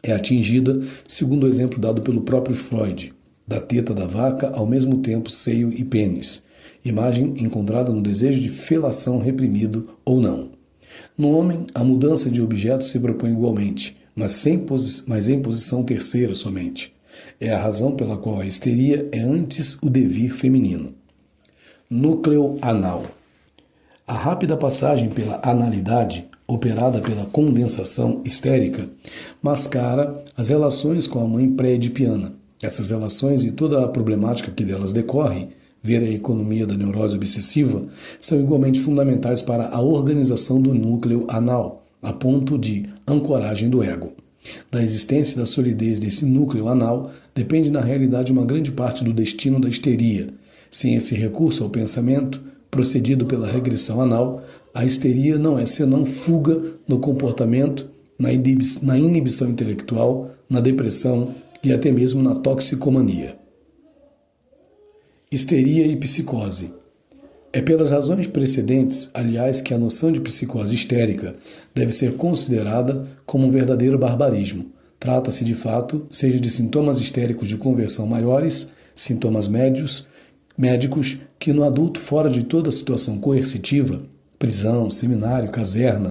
é atingida, segundo o exemplo dado pelo próprio Freud, da teta da vaca, ao mesmo tempo seio e pênis, imagem encontrada no desejo de felação reprimido ou não. No homem, a mudança de objeto se propõe igualmente, mas em posição terceira somente. É a razão pela qual a histeria é antes o devir feminino. Núcleo anal. A rápida passagem pela analidade, operada pela condensação histérica, mascara as relações com a mãe pré-edipiana. Essas relações e toda a problemática que delas decorre, ver a economia da neurose obsessiva, são igualmente fundamentais para a organização do núcleo anal, a ponto de ancoragem do ego. Da existência e da solidez desse núcleo anal depende na realidade uma grande parte do destino da histeria. Sem esse recurso ao pensamento, procedido pela regressão anal, a histeria não é senão fuga no comportamento, na inibição intelectual, na depressão e até mesmo na toxicomania. Histeria e psicose. É pelas razões precedentes, aliás, que a noção de psicose histérica deve ser considerada como um verdadeiro barbarismo. Trata-se, de fato, seja de sintomas histéricos de conversão maiores, sintomas médicos, que no adulto fora de toda situação coercitiva, prisão, seminário, caserna,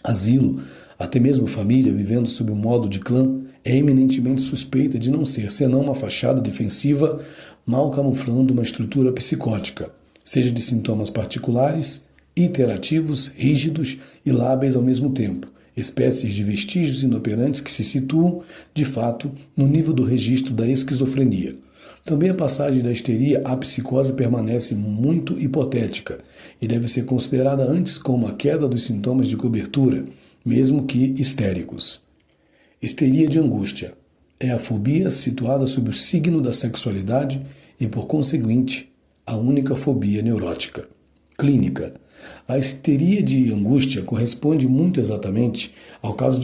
asilo, até mesmo família vivendo sob um modo de clã, é eminentemente suspeita de não ser senão uma fachada defensiva mal camuflando uma estrutura psicótica, seja de sintomas particulares, iterativos, rígidos e lábeis ao mesmo tempo, espécies de vestígios inoperantes que se situam, de fato, no nível do registro da esquizofrenia. Também a passagem da histeria à psicose permanece muito hipotética e deve ser considerada antes como a queda dos sintomas de cobertura, mesmo que histéricos. Histeria de angústia é a fobia situada sob o signo da sexualidade e, por conseguinte, a única fobia neurótica. Clínica. A histeria de angústia corresponde muito exatamente ao caso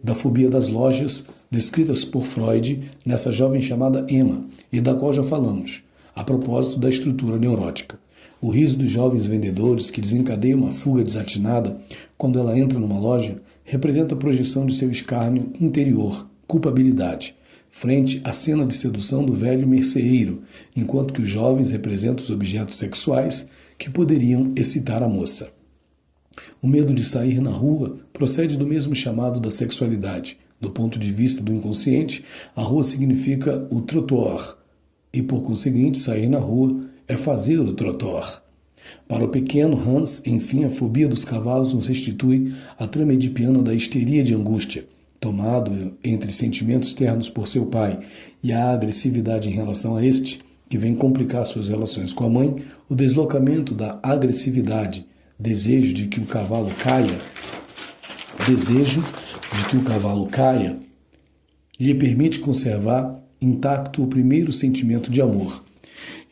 da fobia das lojas, descritas por Freud nessa jovem chamada Emma, e da qual já falamos, a propósito da estrutura neurótica. O riso dos jovens vendedores que desencadeiam uma fuga desatinada quando ela entra numa loja representa a projeção de seu escárnio interior, culpabilidade, frente à cena de sedução do velho merceeiro, enquanto que os jovens representam os objetos sexuais que poderiam excitar a moça. O medo de sair na rua procede do mesmo chamado da sexualidade. Do ponto de vista do inconsciente, a rua significa o trottoir, e por conseguinte, sair na rua é fazer o trottoir. Para o pequeno Hans, enfim, a fobia dos cavalos nos restitui a trama edipiana da histeria de angústia, tomado entre sentimentos ternos por seu pai e a agressividade em relação a este, que vem complicar suas relações com a mãe, o deslocamento da agressividade, desejo de que o cavalo caia, lhe permite conservar intacto o primeiro sentimento de amor.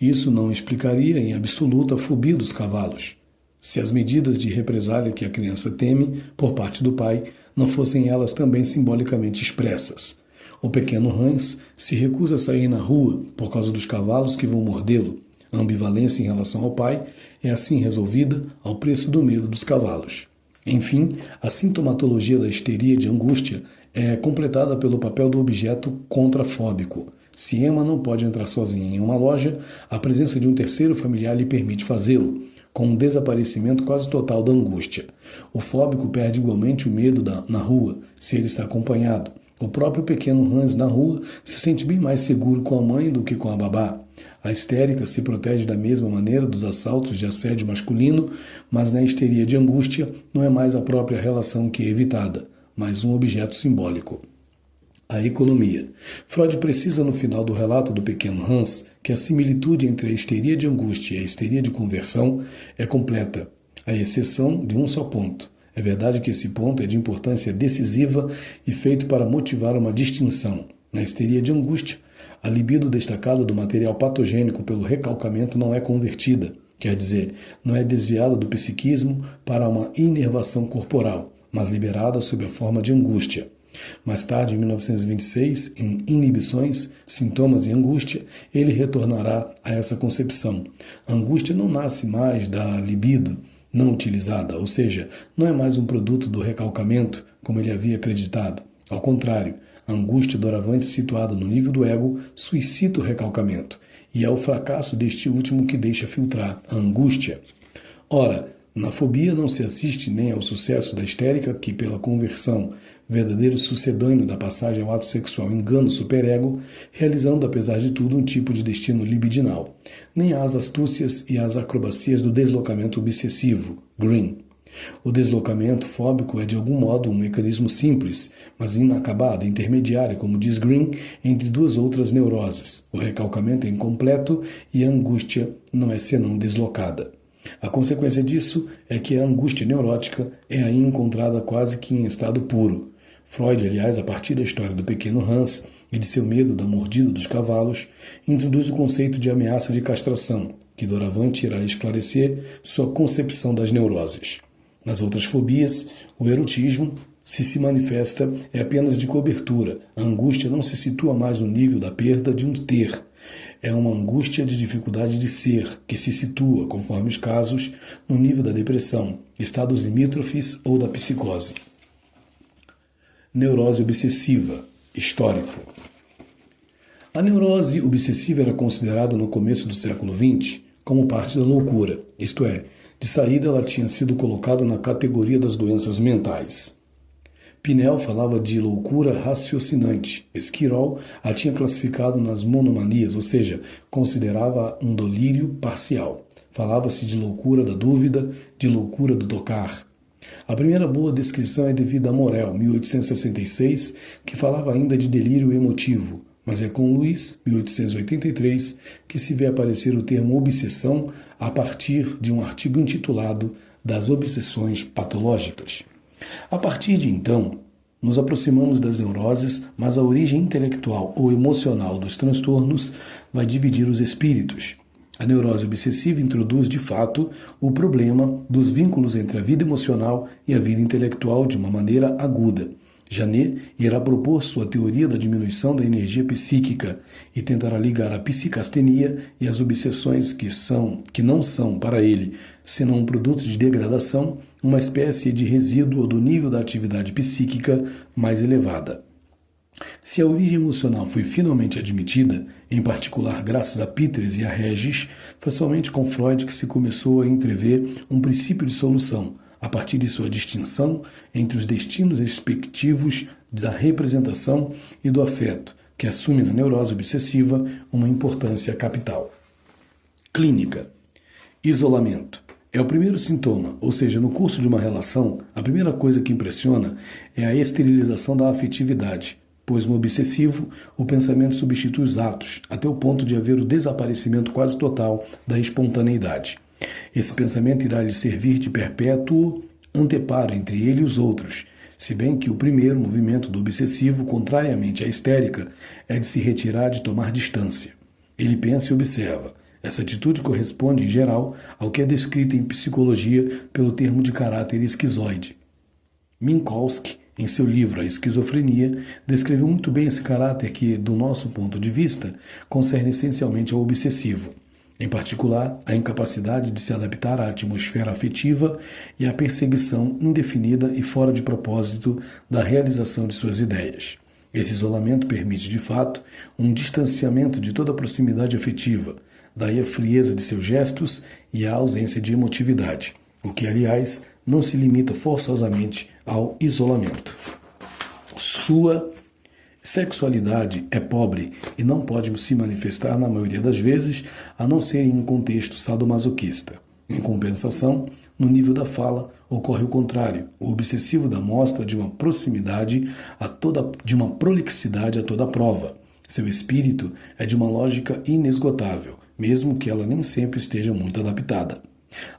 Isso não explicaria em absoluto a fobia dos cavalos, se as medidas de represália que a criança teme por parte do pai não fossem elas também simbolicamente expressas. O pequeno Hans se recusa a sair na rua por causa dos cavalos que vão mordê-lo. A ambivalência em relação ao pai é assim resolvida ao preço do medo dos cavalos. Enfim, a sintomatologia da histeria de angústia é completada pelo papel do objeto contrafóbico, Se Emma não pode entrar sozinha em uma loja, a presença de um terceiro familiar lhe permite fazê-lo, com um desaparecimento quase total da angústia. O fóbico perde igualmente o medo na rua, se ele está acompanhado. O próprio pequeno Hans na rua se sente bem mais seguro com a mãe do que com a babá. A histérica se protege da mesma maneira dos assaltos de assédio masculino, mas na histeria de angústia não é mais a própria relação que é evitada, mas um objeto simbólico. A economia. Freud precisa no final do relato do pequeno Hans que a similitude entre a histeria de angústia e a histeria de conversão é completa, à exceção de um só ponto. É verdade que esse ponto é de importância decisiva e feito para motivar uma distinção. Na histeria de angústia, a libido destacada do material patogênico pelo recalcamento não é convertida, quer dizer, não é desviada do psiquismo para uma inervação corporal, mas liberada sob a forma de angústia. Mais tarde, em 1926, em Inibições, Sintomas e Angústia, ele retornará a essa concepção. A angústia não nasce mais da libido não utilizada, ou seja, não é mais um produto do recalcamento, como ele havia acreditado. Ao contrário, a angústia doravante situada no nível do ego suscita o recalcamento, e é o fracasso deste último que deixa filtrar a angústia. Ora, na fobia não se assiste nem ao sucesso da histérica que, pela conversão, verdadeiro sucedâneo da passagem ao ato sexual, engana o superego, realizando, apesar de tudo, um tipo de destino libidinal, nem às astúcias e às acrobacias do deslocamento obsessivo, Green. O deslocamento fóbico é, de algum modo, um mecanismo simples, mas inacabado, intermediário, como diz Green, entre duas outras neuroses. O recalcamento é incompleto e a angústia não é senão deslocada. A consequência disso é que a angústia neurótica é aí encontrada quase que em estado puro. Freud, aliás, a partir da história do pequeno Hans e de seu medo da mordida dos cavalos, introduz o conceito de ameaça de castração, que doravante irá esclarecer sua concepção das neuroses. Nas outras fobias, o erotismo, se manifesta, é apenas de cobertura. A angústia não se situa mais no nível da perda de um ter. É uma angústia de dificuldade de ser, que se situa, conforme os casos, no nível da depressão, estados limítrofes ou da psicose. Neurose obsessiva, histórico. A neurose obsessiva era considerada no começo do século XX como parte da loucura, isto é, de saída ela tinha sido colocada na categoria das doenças mentais. Pinel falava de loucura raciocinante. Esquirol a tinha classificado nas monomanias, ou seja, considerava um delírio parcial. Falava-se de loucura da dúvida, de loucura do tocar. A primeira boa descrição é devida a Morel, 1866, que falava ainda de delírio emotivo, mas é com Luiz, 1883, que se vê aparecer o termo obsessão a partir de um artigo intitulado Das Obsessões Patológicas. A partir de então, nos aproximamos das neuroses, mas a origem intelectual ou emocional dos transtornos vai dividir os espíritos. A neurose obsessiva introduz, de fato, o problema dos vínculos entre a vida emocional e a vida intelectual de uma maneira aguda. Janet irá propor sua teoria da diminuição da energia psíquica e tentará ligar a psicastenia e as obsessões que não são, para ele, senão um produto de degradação, uma espécie de resíduo do nível da atividade psíquica mais elevada. Se a origem emocional foi finalmente admitida, em particular graças a Pitres e a Regis, foi somente com Freud que se começou a entrever um princípio de solução, a partir de sua distinção entre os destinos respectivos da representação e do afeto, que assume na neurose obsessiva uma importância capital. Clínica. Isolamento. É o primeiro sintoma, ou seja, no curso de uma relação, a primeira coisa que impressiona é a esterilização da afetividade, pois no obsessivo o pensamento substitui os atos, até o ponto de haver o desaparecimento quase total da espontaneidade. Esse pensamento irá lhe servir de perpétuo anteparo entre ele e os outros, se bem que o primeiro movimento do obsessivo, contrariamente à histérica, é de se retirar, de tomar distância. Ele pensa e observa. Essa atitude corresponde, em geral, ao que é descrito em psicologia pelo termo de caráter esquizoide. Minkowski, em seu livro A Esquizofrenia, descreveu muito bem esse caráter que, do nosso ponto de vista, concerne essencialmente ao obsessivo. Em particular, a incapacidade de se adaptar à atmosfera afetiva e à perseguição indefinida e fora de propósito da realização de suas ideias. Esse isolamento permite, de fato, um distanciamento de toda a proximidade afetiva, daí a frieza de seus gestos e a ausência de emotividade, o que, aliás, não se limita forçosamente ao isolamento. Sua sexualidade é pobre e não pode se manifestar, na maioria das vezes, a não ser em um contexto sadomasoquista. Em compensação, no nível da fala, ocorre o contrário. O obsessivo dá mostra de uma proximidade de uma prolixidade a toda prova. Seu espírito é de uma lógica inesgotável, mesmo que ela nem sempre esteja muito adaptada.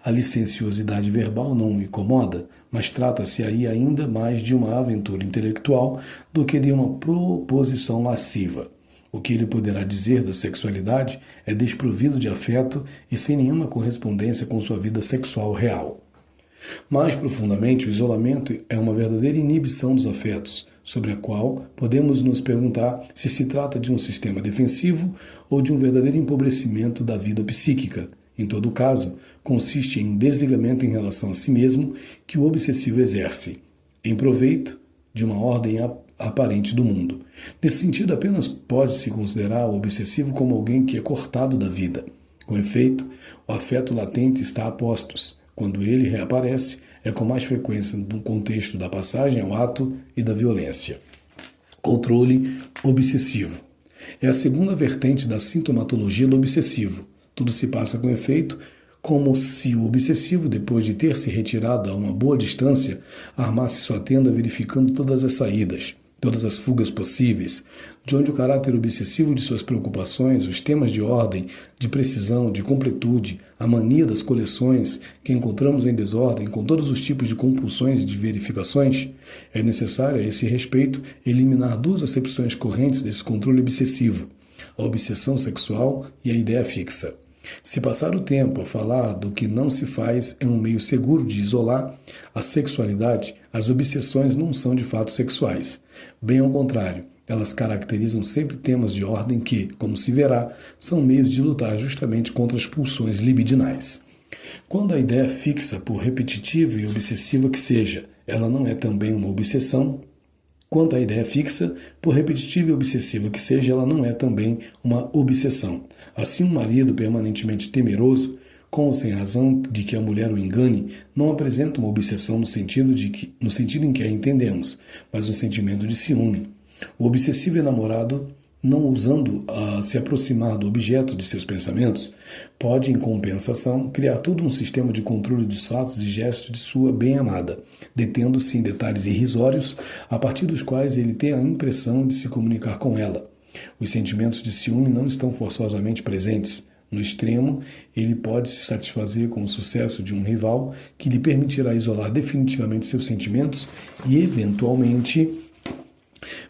A licenciosidade verbal não o incomoda, mas trata-se aí ainda mais de uma aventura intelectual do que de uma proposição lasciva. O que ele poderá dizer da sexualidade é desprovido de afeto e sem nenhuma correspondência com sua vida sexual real. Mais profundamente, o isolamento é uma verdadeira inibição dos afetos, sobre a qual podemos nos perguntar se se trata de um sistema defensivo ou de um verdadeiro empobrecimento da vida psíquica. Em todo caso, consiste em um desligamento em relação a si mesmo que o obsessivo exerce, em proveito de uma ordem aparente do mundo. Nesse sentido, apenas pode-se considerar o obsessivo como alguém que é cortado da vida. Com efeito, o afeto latente está a postos. Quando ele reaparece, é com mais frequência no contexto da passagem ao ato e da violência. Controle obsessivo. É a segunda vertente da sintomatologia do obsessivo. Tudo se passa com efeito, como se o obsessivo, depois de ter se retirado a uma boa distância, armasse sua tenda verificando todas as saídas, todas as fugas possíveis, de onde o caráter obsessivo de suas preocupações, os temas de ordem, de precisão, de completude, a mania das coleções que encontramos em desordem com todos os tipos de compulsões e de verificações, é necessário, a esse respeito, eliminar duas acepções correntes desse controle obsessivo, a obsessão sexual e a ideia fixa. Se passar o tempo a falar do que não se faz é um meio seguro de isolar a sexualidade, as obsessões não são de fato sexuais. Bem ao contrário, elas caracterizam sempre temas de ordem que, como se verá, são meios de lutar justamente contra as pulsões libidinais. Quando a ideia fixa, por repetitiva e obsessiva que seja, ela não é também uma obsessão. Quanto à ideia fixa, por repetitiva e obsessiva que seja, ela não é também uma obsessão. Assim, um marido permanentemente temeroso, com ou sem razão de que a mulher o engane, não apresenta uma obsessão no sentido em que a entendemos, mas um sentimento de ciúme. O obsessivo enamorado, não ousando se aproximar do objeto de seus pensamentos, pode, em compensação, criar todo um sistema de controle dos fatos e gestos de sua bem-amada, detendo-se em detalhes irrisórios, a partir dos quais ele tem a impressão de se comunicar com ela. Os sentimentos de ciúme não estão forçosamente presentes. No extremo, ele pode se satisfazer com o sucesso de um rival que lhe permitirá isolar definitivamente seus sentimentos e, eventualmente,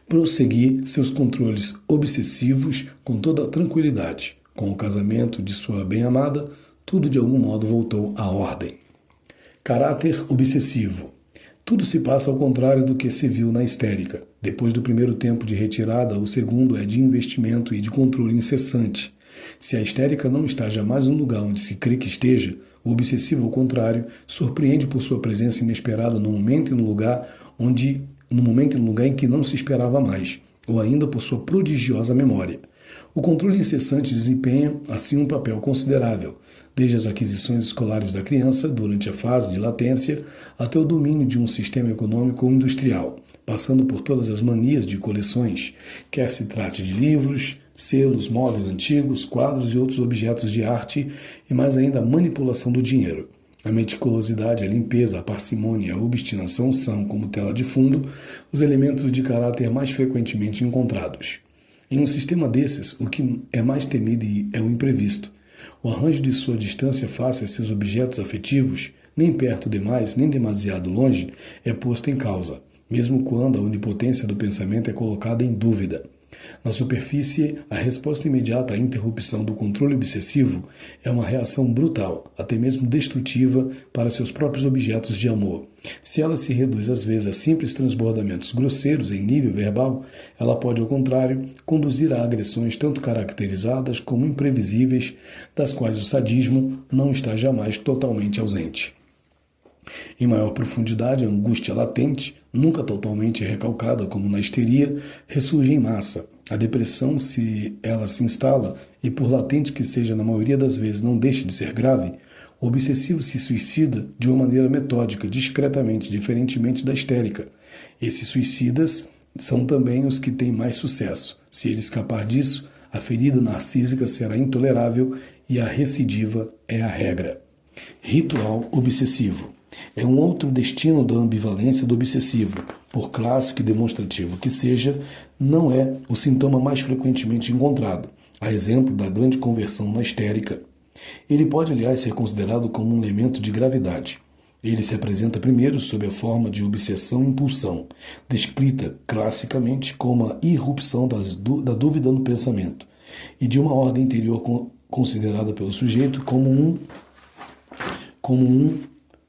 prosseguir seus controles obsessivos com toda a tranquilidade. Com o casamento de sua bem-amada, tudo de algum modo voltou à ordem. Caráter obsessivo. Tudo se passa ao contrário do que se viu na histérica. Depois do primeiro tempo de retirada, o segundo é de investimento e de controle incessante. Se a histérica não está jamais no lugar onde se crê que esteja, o obsessivo, ao contrário, surpreende por sua presença inesperada no momento e no lugar em que não se esperava mais, ou ainda por sua prodigiosa memória. O controle incessante desempenha, assim, um papel considerável, desde as aquisições escolares da criança, durante a fase de latência, até o domínio de um sistema econômico ou industrial, passando por todas as manias de coleções, quer se trate de livros, selos, móveis antigos, quadros e outros objetos de arte, e mais ainda a manipulação do dinheiro. A meticulosidade, a limpeza, a parcimônia e a obstinação são, como tela de fundo, os elementos de caráter mais frequentemente encontrados. Em um sistema desses, o que é mais temido é o imprevisto. O arranjo de sua distância face a seus objetos afetivos, nem perto demais, nem demasiado longe, é posto em causa, mesmo quando a onipotência do pensamento é colocada em dúvida. Na superfície, a resposta imediata à interrupção do controle obsessivo é uma reação brutal, até mesmo destrutiva, para seus próprios objetos de amor. Se ela se reduz às vezes a simples transbordamentos grosseiros em nível verbal, ela pode, ao contrário, conduzir a agressões tanto caracterizadas como imprevisíveis, das quais o sadismo não está jamais totalmente ausente. Em maior profundidade, a angústia latente, nunca totalmente recalcada como na histeria, ressurge em massa. A depressão, se ela se instala, e por latente que seja na maioria das vezes não deixe de ser grave, o obsessivo se suicida de uma maneira metódica, discretamente, diferentemente da histérica. Esses suicidas são também os que têm mais sucesso. Se ele escapar disso, a ferida narcísica será intolerável e a recidiva é a regra. Ritual obsessivo. É um outro destino da ambivalência do obsessivo, por clássico e demonstrativo que seja, não é o sintoma mais frequentemente encontrado, a exemplo da grande conversão na histérica. Ele pode, aliás, ser considerado como um elemento de gravidade. Ele se apresenta primeiro sob a forma de obsessão-impulsão, descrita classicamente como a irrupção da dúvida no pensamento, e de uma ordem interior considerada pelo sujeito como um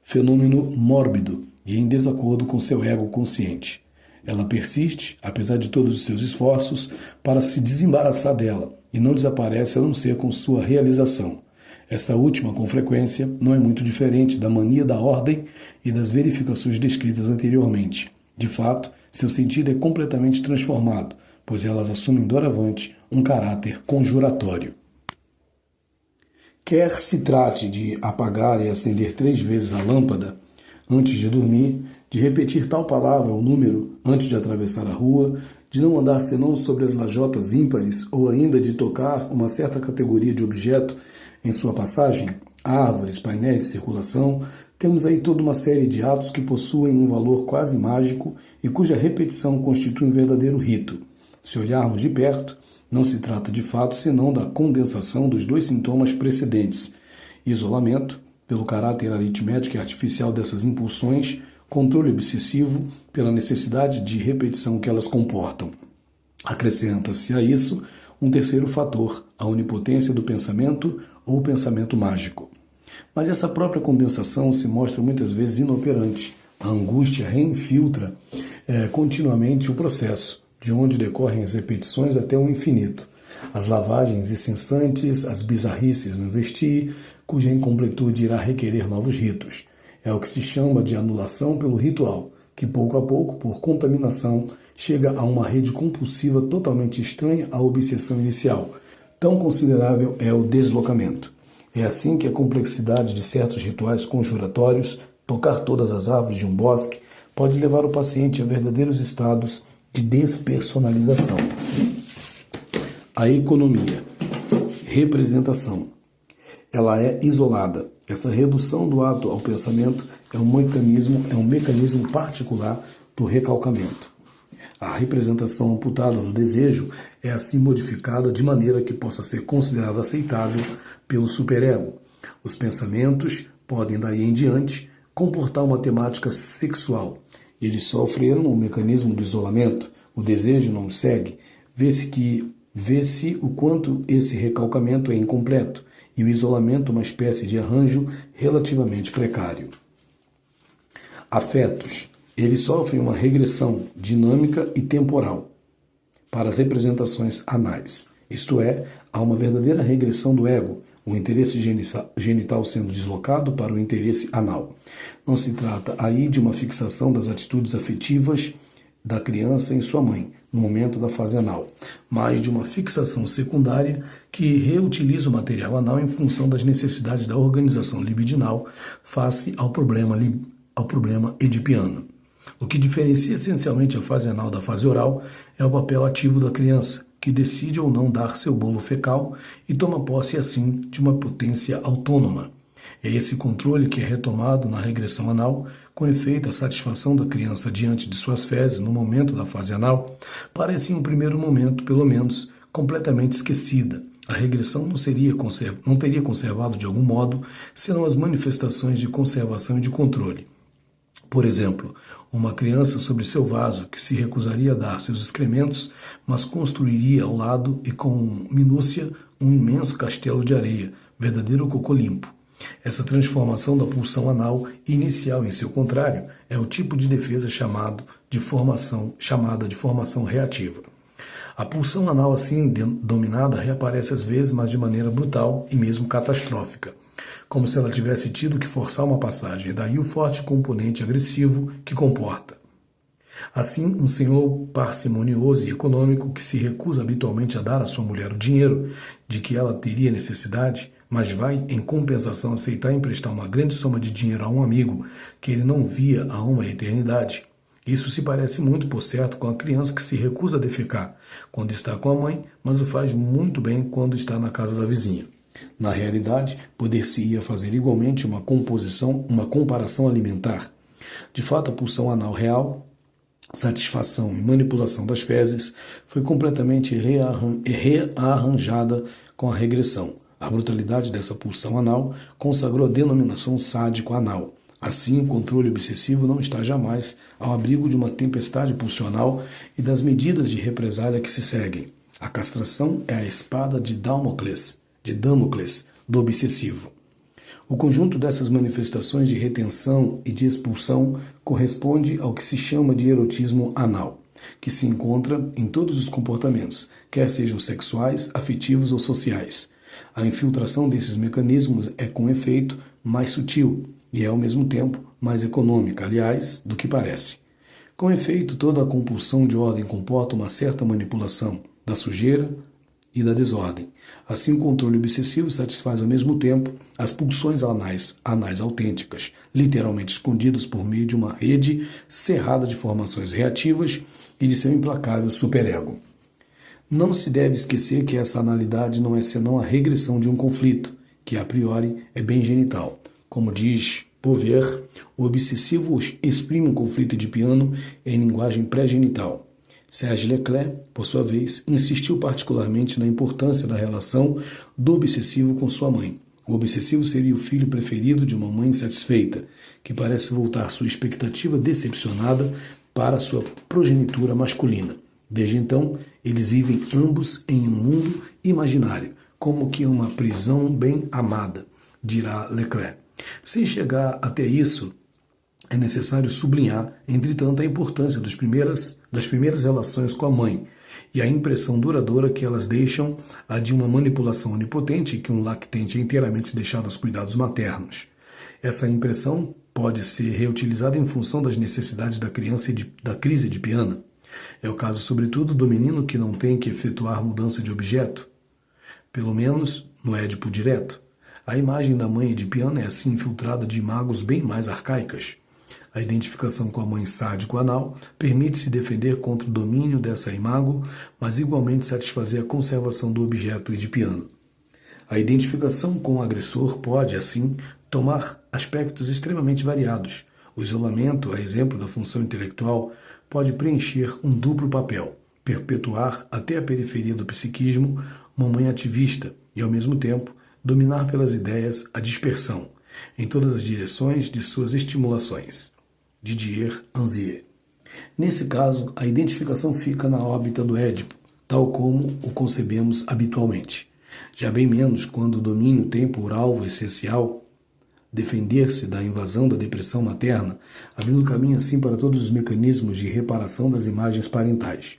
fenômeno mórbido e em desacordo com seu ego consciente. Ela persiste, apesar de todos os seus esforços, para se desembaraçar dela, e não desaparece a não ser com sua realização. Esta última, com frequência, não é muito diferente da mania da ordem e das verificações descritas anteriormente. De fato, seu sentido é completamente transformado, pois elas assumem doravante um caráter conjuratório. Quer se trate de apagar e acender 3 vezes a lâmpada antes de dormir, de repetir tal palavra ou número antes de atravessar a rua, de não andar senão sobre as lajotas ímpares ou ainda de tocar uma certa categoria de objeto em sua passagem, árvores, painéis de circulação, temos aí toda uma série de atos que possuem um valor quase mágico e cuja repetição constitui um verdadeiro rito. Se olharmos de perto, não se trata de fato senão da condensação dos 2 sintomas precedentes: isolamento, pelo caráter aritmético e artificial dessas impulsões, controle obsessivo, pela necessidade de repetição que elas comportam. Acrescenta-se a isso um terceiro fator, a onipotência do pensamento ou pensamento mágico. Mas essa própria condensação se mostra muitas vezes inoperante. A angústia reinfiltra continuamente o processo, de onde decorrem as repetições até o infinito. As lavagens incessantes, as bizarrices no vestir, cuja incompletude irá requerer novos ritos. É o que se chama de anulação pelo ritual, que pouco a pouco, por contaminação, chega a uma rede compulsiva totalmente estranha à obsessão inicial. Tão considerável é o deslocamento. É assim que a complexidade de certos rituais conjuratórios, tocar todas as árvores de um bosque, pode levar o paciente a verdadeiros estados de despersonalização. A economia. Representação. Ela é isolada. Essa redução do ato ao pensamento é um mecanismo particular do recalcamento. A representação amputada do desejo é assim modificada de maneira que possa ser considerada aceitável pelo superego. Os pensamentos podem daí em diante comportar uma temática sexual. Eles sofreram o mecanismo do isolamento, o desejo não os segue, vê-se o quanto esse recalcamento é incompleto e o isolamento uma espécie de arranjo relativamente precário. Afetos. Eles sofrem uma regressão dinâmica e temporal para as representações anais. Isto é, há uma verdadeira regressão do ego, o interesse genital sendo deslocado para o interesse anal. Não se trata aí de uma fixação das atitudes afetivas da criança em sua mãe, no momento da fase anal, mas de uma fixação secundária que reutiliza o material anal em função das necessidades da organização libidinal face ao problema edipiano. O que diferencia essencialmente a fase anal da fase oral é o papel ativo da criança, que decide ou não dar seu bolo fecal e toma posse, assim, de uma potência autônoma. É esse controle que é retomado na regressão anal, com efeito a satisfação da criança diante de suas fezes no momento da fase anal, parece em um primeiro momento, pelo menos, completamente esquecida. A regressão não teria conservado de algum modo, senão as manifestações de conservação e de controle. Por exemplo, uma criança sobre seu vaso que se recusaria a dar seus excrementos, mas construiria ao lado e com minúcia um imenso castelo de areia, verdadeiro cocô limpo. Essa transformação da pulsão anal inicial em seu contrário é o tipo de defesa chamada de formação reativa. A pulsão anal assim dominada reaparece às vezes, mas de maneira brutal e mesmo catastrófica, como se ela tivesse tido que forçar uma passagem, daí o forte componente agressivo que comporta. Assim, um senhor parcimonioso e econômico que se recusa habitualmente a dar à sua mulher o dinheiro de que ela teria necessidade, mas vai, em compensação, aceitar emprestar uma grande soma de dinheiro a um amigo que ele não via há uma eternidade. Isso se parece muito, por certo, com a criança que se recusa a defecar quando está com a mãe, mas o faz muito bem quando está na casa da vizinha. Na realidade, poder-se-ia fazer igualmente uma comparação alimentar. De fato, a pulsão anal real, satisfação e manipulação das fezes, foi completamente rearranjada com a regressão. A brutalidade dessa pulsão anal consagrou a denominação sádico anal. Assim, o controle obsessivo não está jamais ao abrigo de uma tempestade pulsional e das medidas de represália que se seguem. A castração é a espada de Damocles do obsessivo. O conjunto dessas manifestações de retenção e de expulsão corresponde ao que se chama de erotismo anal, que se encontra em todos os comportamentos, quer sejam sexuais, afetivos ou sociais. A infiltração desses mecanismos é, com efeito, mais sutil e é, ao mesmo tempo, mais econômica, aliás, do que parece. Com efeito, toda a compulsão de ordem comporta uma certa manipulação da sujeira e da desordem. Assim, o controle obsessivo satisfaz ao mesmo tempo as pulsões anais autênticas, literalmente escondidas por meio de uma rede cerrada de formações reativas e de seu implacável superego. Não se deve esquecer que essa analidade não é senão a regressão de um conflito, que a priori é bem genital. Como diz Beauvoir, o obsessivo exprime um conflito edipiano em linguagem pré-genital. Serge Leclerc, por sua vez, insistiu particularmente na importância da relação do obsessivo com sua mãe. O obsessivo seria o filho preferido de uma mãe insatisfeita, que parece voltar sua expectativa decepcionada para sua progenitura masculina. Desde então, eles vivem ambos em um mundo imaginário, como que uma prisão bem amada, dirá Leclerc. Sem chegar até isso, é necessário sublinhar, entretanto, a importância das primeiras relações com a mãe e a impressão duradoura que elas deixam a de uma manipulação onipotente que um lactente é inteiramente deixado aos cuidados maternos. Essa impressão pode ser reutilizada em função das necessidades da criança e da crise edipiana. É o caso, sobretudo, do menino que não tem que efetuar mudança de objeto, pelo menos no Édipo direto. A imagem da mãe edipiana é assim infiltrada de imagos bem mais arcaicas. A identificação com a mãe sádico-anal permite-se defender contra o domínio dessa imago, mas igualmente satisfazer a conservação do objeto edipiano. A identificação com o agressor pode, assim, tomar aspectos extremamente variados. O isolamento, a exemplo da função intelectual, pode preencher um duplo papel, perpetuar até a periferia do psiquismo uma mãe ativista e, ao mesmo tempo, dominar pelas ideias a dispersão, em todas as direções de suas estimulações. Didier Anzier. Nesse caso, a identificação fica na órbita do Édipo, tal como o concebemos habitualmente. Já bem menos quando o domínio tem por alvo essencial defender-se da invasão da depressão materna, abrindo caminho assim para todos os mecanismos de reparação das imagens parentais.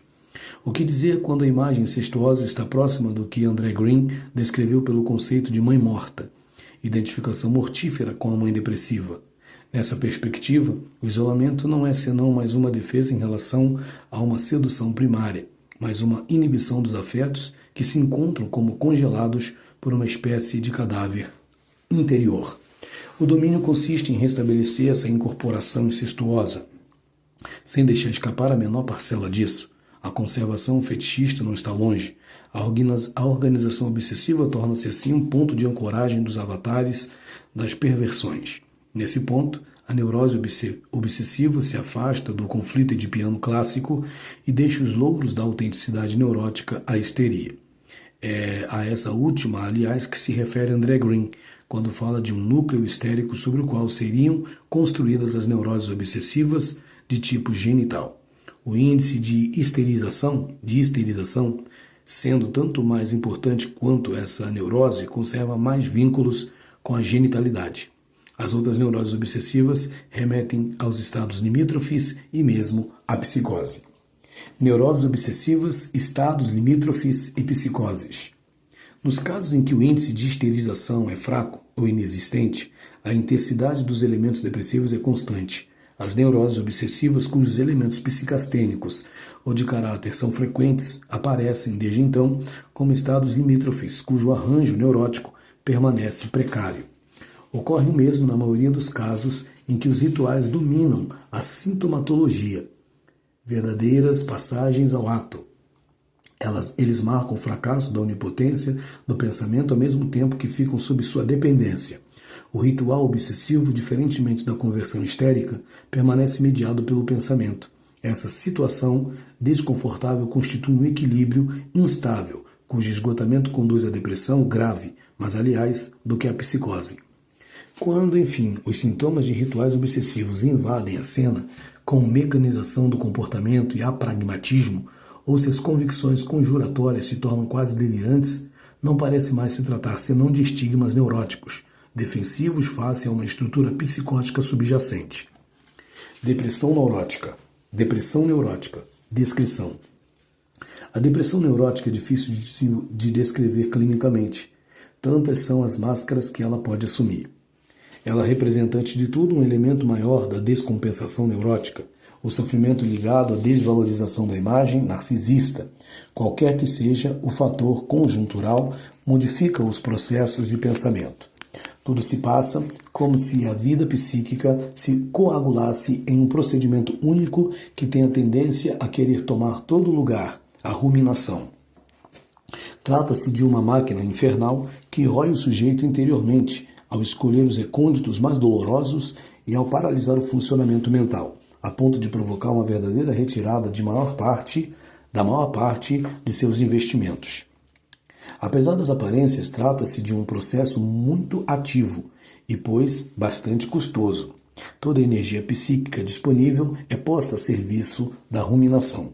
O que dizer quando a imagem incestuosa está próxima do que André Green descreveu pelo conceito de mãe morta, identificação mortífera com a mãe depressiva? Nessa perspectiva, o isolamento não é senão mais uma defesa em relação a uma sedução primária, mas uma inibição dos afetos que se encontram como congelados por uma espécie de cadáver interior. O domínio consiste em restabelecer essa incorporação incestuosa, sem deixar escapar a menor parcela disso. A conservação fetichista não está longe. A organização obsessiva torna-se assim um ponto de ancoragem dos avatares das perversões. Nesse ponto, a neurose obsessiva se afasta do conflito edipiano clássico e deixa os louros da autenticidade neurótica à histeria. É a essa última, aliás, que se refere André Green, quando fala de um núcleo histérico sobre o qual seriam construídas as neuroses obsessivas de tipo genital. O índice de histerização, sendo tanto mais importante quanto essa neurose, conserva mais vínculos com a genitalidade. As outras neuroses obsessivas remetem aos estados limítrofes e mesmo à psicose. Neuroses obsessivas, estados limítrofes e psicoses. Nos casos em que o índice de histerização é fraco ou inexistente, a intensidade dos elementos depressivos é constante. As neuroses obsessivas, cujos elementos psicastênicos ou de caráter são frequentes, aparecem, desde então, como estados limítrofes, cujo arranjo neurótico permanece precário. Ocorre o mesmo na maioria dos casos em que os rituais dominam a sintomatologia, verdadeiras passagens ao ato. Eles marcam o fracasso da onipotência do pensamento ao mesmo tempo que ficam sob sua dependência. O ritual obsessivo, diferentemente da conversão histérica, permanece mediado pelo pensamento. Essa situação desconfortável constitui um equilíbrio instável, cujo esgotamento conduz à depressão grave, mas aliás, do que à psicose. Quando, enfim, os sintomas de rituais obsessivos invadem a cena, com mecanização do comportamento e apragmatismo, ou se as convicções conjuratórias se tornam quase delirantes, não parece mais se tratar senão de estigmas neuróticos, defensivos face a uma estrutura psicótica subjacente. Depressão neurótica. Descrição. A depressão neurótica é difícil de descrever clinicamente. Tantas são as máscaras que ela pode assumir. Ela é representante de tudo um elemento maior da descompensação neurótica, o sofrimento ligado à desvalorização da imagem narcisista. Qualquer que seja o fator conjuntural, modifica os processos de pensamento. Tudo se passa como se a vida psíquica se coagulasse em um procedimento único que tem a tendência a querer tomar todo lugar, a ruminação. Trata-se de uma máquina infernal que rói o sujeito interiormente, ao escolher os recônditos mais dolorosos e ao paralisar o funcionamento mental, a ponto de provocar uma verdadeira retirada da maior parte de seus investimentos. Apesar das aparências, trata-se de um processo muito ativo e, pois, bastante custoso. Toda a energia psíquica disponível é posta a serviço da ruminação.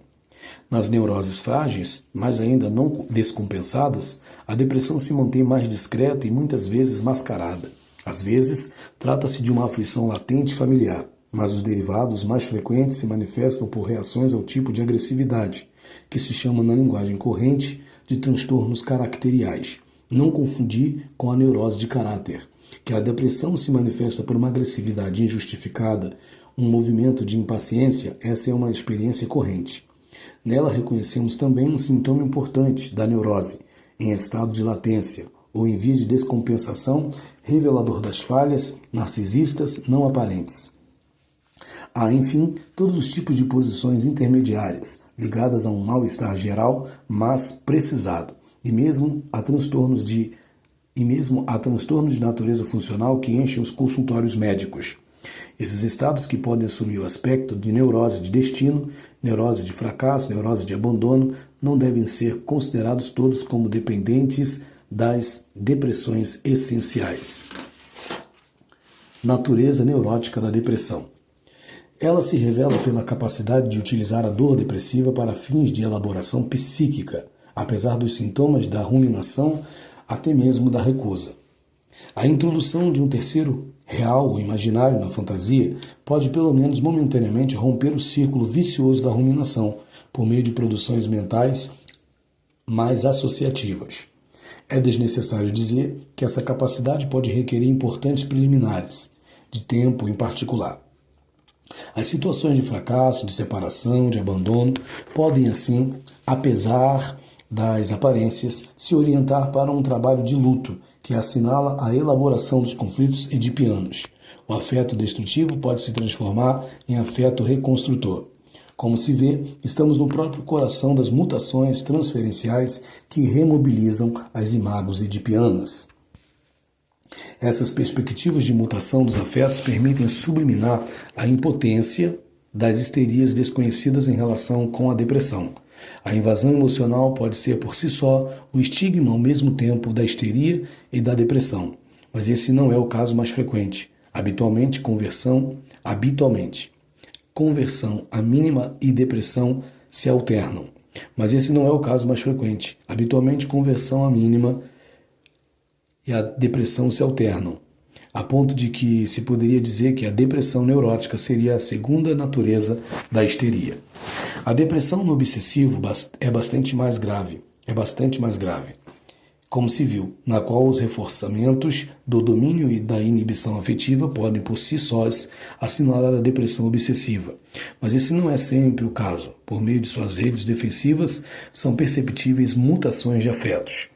Nas neuroses frágeis, mas ainda não descompensadas, a depressão se mantém mais discreta e muitas vezes mascarada. Às vezes, trata-se de uma aflição latente familiar, mas os derivados mais frequentes se manifestam por reações ao tipo de agressividade, que se chama na linguagem corrente de transtornos caracteriais. Não confundir com a neurose de caráter, que a depressão se manifesta por uma agressividade injustificada, um movimento de impaciência. Essa é uma experiência corrente. Nela reconhecemos também um sintoma importante da neurose, em estado de latência, ou em via de descompensação, revelador das falhas narcisistas não aparentes. Há, enfim, todos os tipos de posições intermediárias, ligadas a um mal-estar geral, mas precisado, e mesmo a transtornos de natureza funcional que enchem os consultórios médicos. Esses estados, que podem assumir o aspecto de neurose de destino, neurose de fracasso, neurose de abandono, não devem ser considerados todos como dependentes das depressões essenciais. Natureza neurótica da depressão. Ela se revela pela capacidade de utilizar a dor depressiva para fins de elaboração psíquica, apesar dos sintomas da ruminação, até mesmo da recusa. A introdução de um terceiro real ou imaginário na fantasia pode pelo menos momentaneamente romper o círculo vicioso da ruminação por meio de produções mentais mais associativas. É desnecessário dizer que essa capacidade pode requerer importantes preliminares, de tempo em particular. As situações de fracasso, de separação, de abandono podem, assim, apesar das aparências, se orientar para um trabalho de luto que assinala a elaboração dos conflitos edipianos. O afeto destrutivo pode se transformar em afeto reconstrutor. Como se vê, estamos no próprio coração das mutações transferenciais que remobilizam as imagos edipianas. Essas perspectivas de mutação dos afetos permitem subliminar a impotência das histerias desconhecidas em relação com a depressão. A invasão emocional pode ser por si só o estigma ao mesmo tempo da histeria e da depressão, mas esse não é o caso mais frequente. Habitualmente, conversão, a mínima e depressão se alternam, mas esse não é o caso mais frequente. Habitualmente, conversão a mínima e a depressão se alternam, a ponto de que se poderia dizer que a depressão neurótica seria a segunda natureza da histeria. A depressão no obsessivo é bastante mais grave. como se viu, na qual os reforçamentos do domínio e da inibição afetiva podem por si sós assinalar a depressão obsessiva. Mas esse não é sempre o caso. Por meio de suas redes defensivas, são perceptíveis mutações de afetos.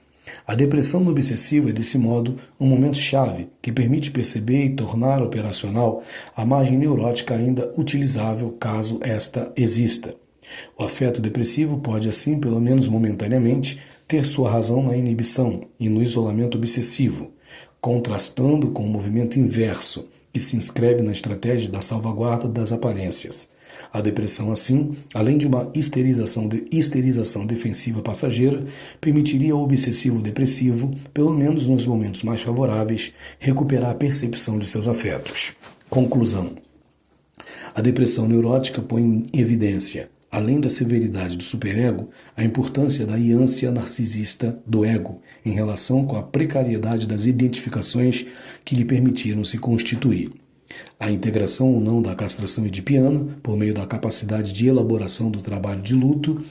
A depressão obsessiva é, desse modo, um momento-chave que permite perceber e tornar operacional a margem neurótica ainda utilizável caso esta exista. O afeto depressivo pode, assim, pelo menos momentaneamente, ter sua razão na inibição e no isolamento obsessivo, contrastando com o movimento inverso, que se inscreve na estratégia da salvaguarda das aparências. A depressão, assim, além de uma histerização defensiva passageira, permitiria ao obsessivo depressivo, pelo menos nos momentos mais favoráveis, recuperar a percepção de seus afetos. Conclusão. A depressão neurótica põe em evidência, além da severidade do superego, a importância da ânsia narcisista do ego em relação com a precariedade das identificações que lhe permitiram se constituir. A integração ou não da castração edipiana, por meio da capacidade de elaboração do trabalho de luto,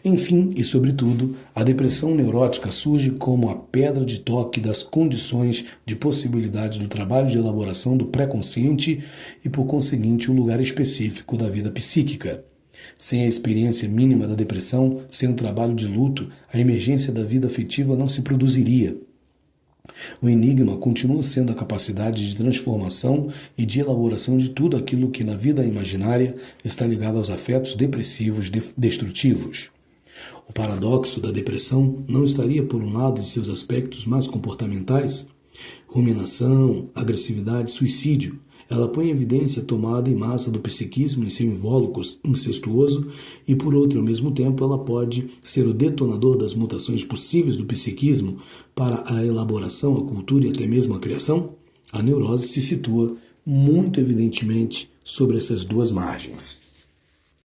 enfim e sobretudo, a depressão neurótica surge como a pedra de toque das condições de possibilidade do trabalho de elaboração do pré-consciente e, por conseguinte, o lugar específico da vida psíquica. Sem a experiência mínima da depressão, sem o trabalho de luto, a emergência da vida afetiva não se produziria. O enigma continua sendo a capacidade de transformação e de elaboração de tudo aquilo que na vida imaginária está ligado aos afetos depressivos destrutivos. O paradoxo da depressão não estaria, por um lado, de seus aspectos mais comportamentais? Ruminação, agressividade, suicídio. Ela põe em evidência a tomada em massa do psiquismo em seu invólucro incestuoso e, por outro, ao mesmo tempo, ela pode ser o detonador das mutações possíveis do psiquismo para a elaboração, a cultura e até mesmo a criação? A neurose se situa muito evidentemente sobre essas duas margens.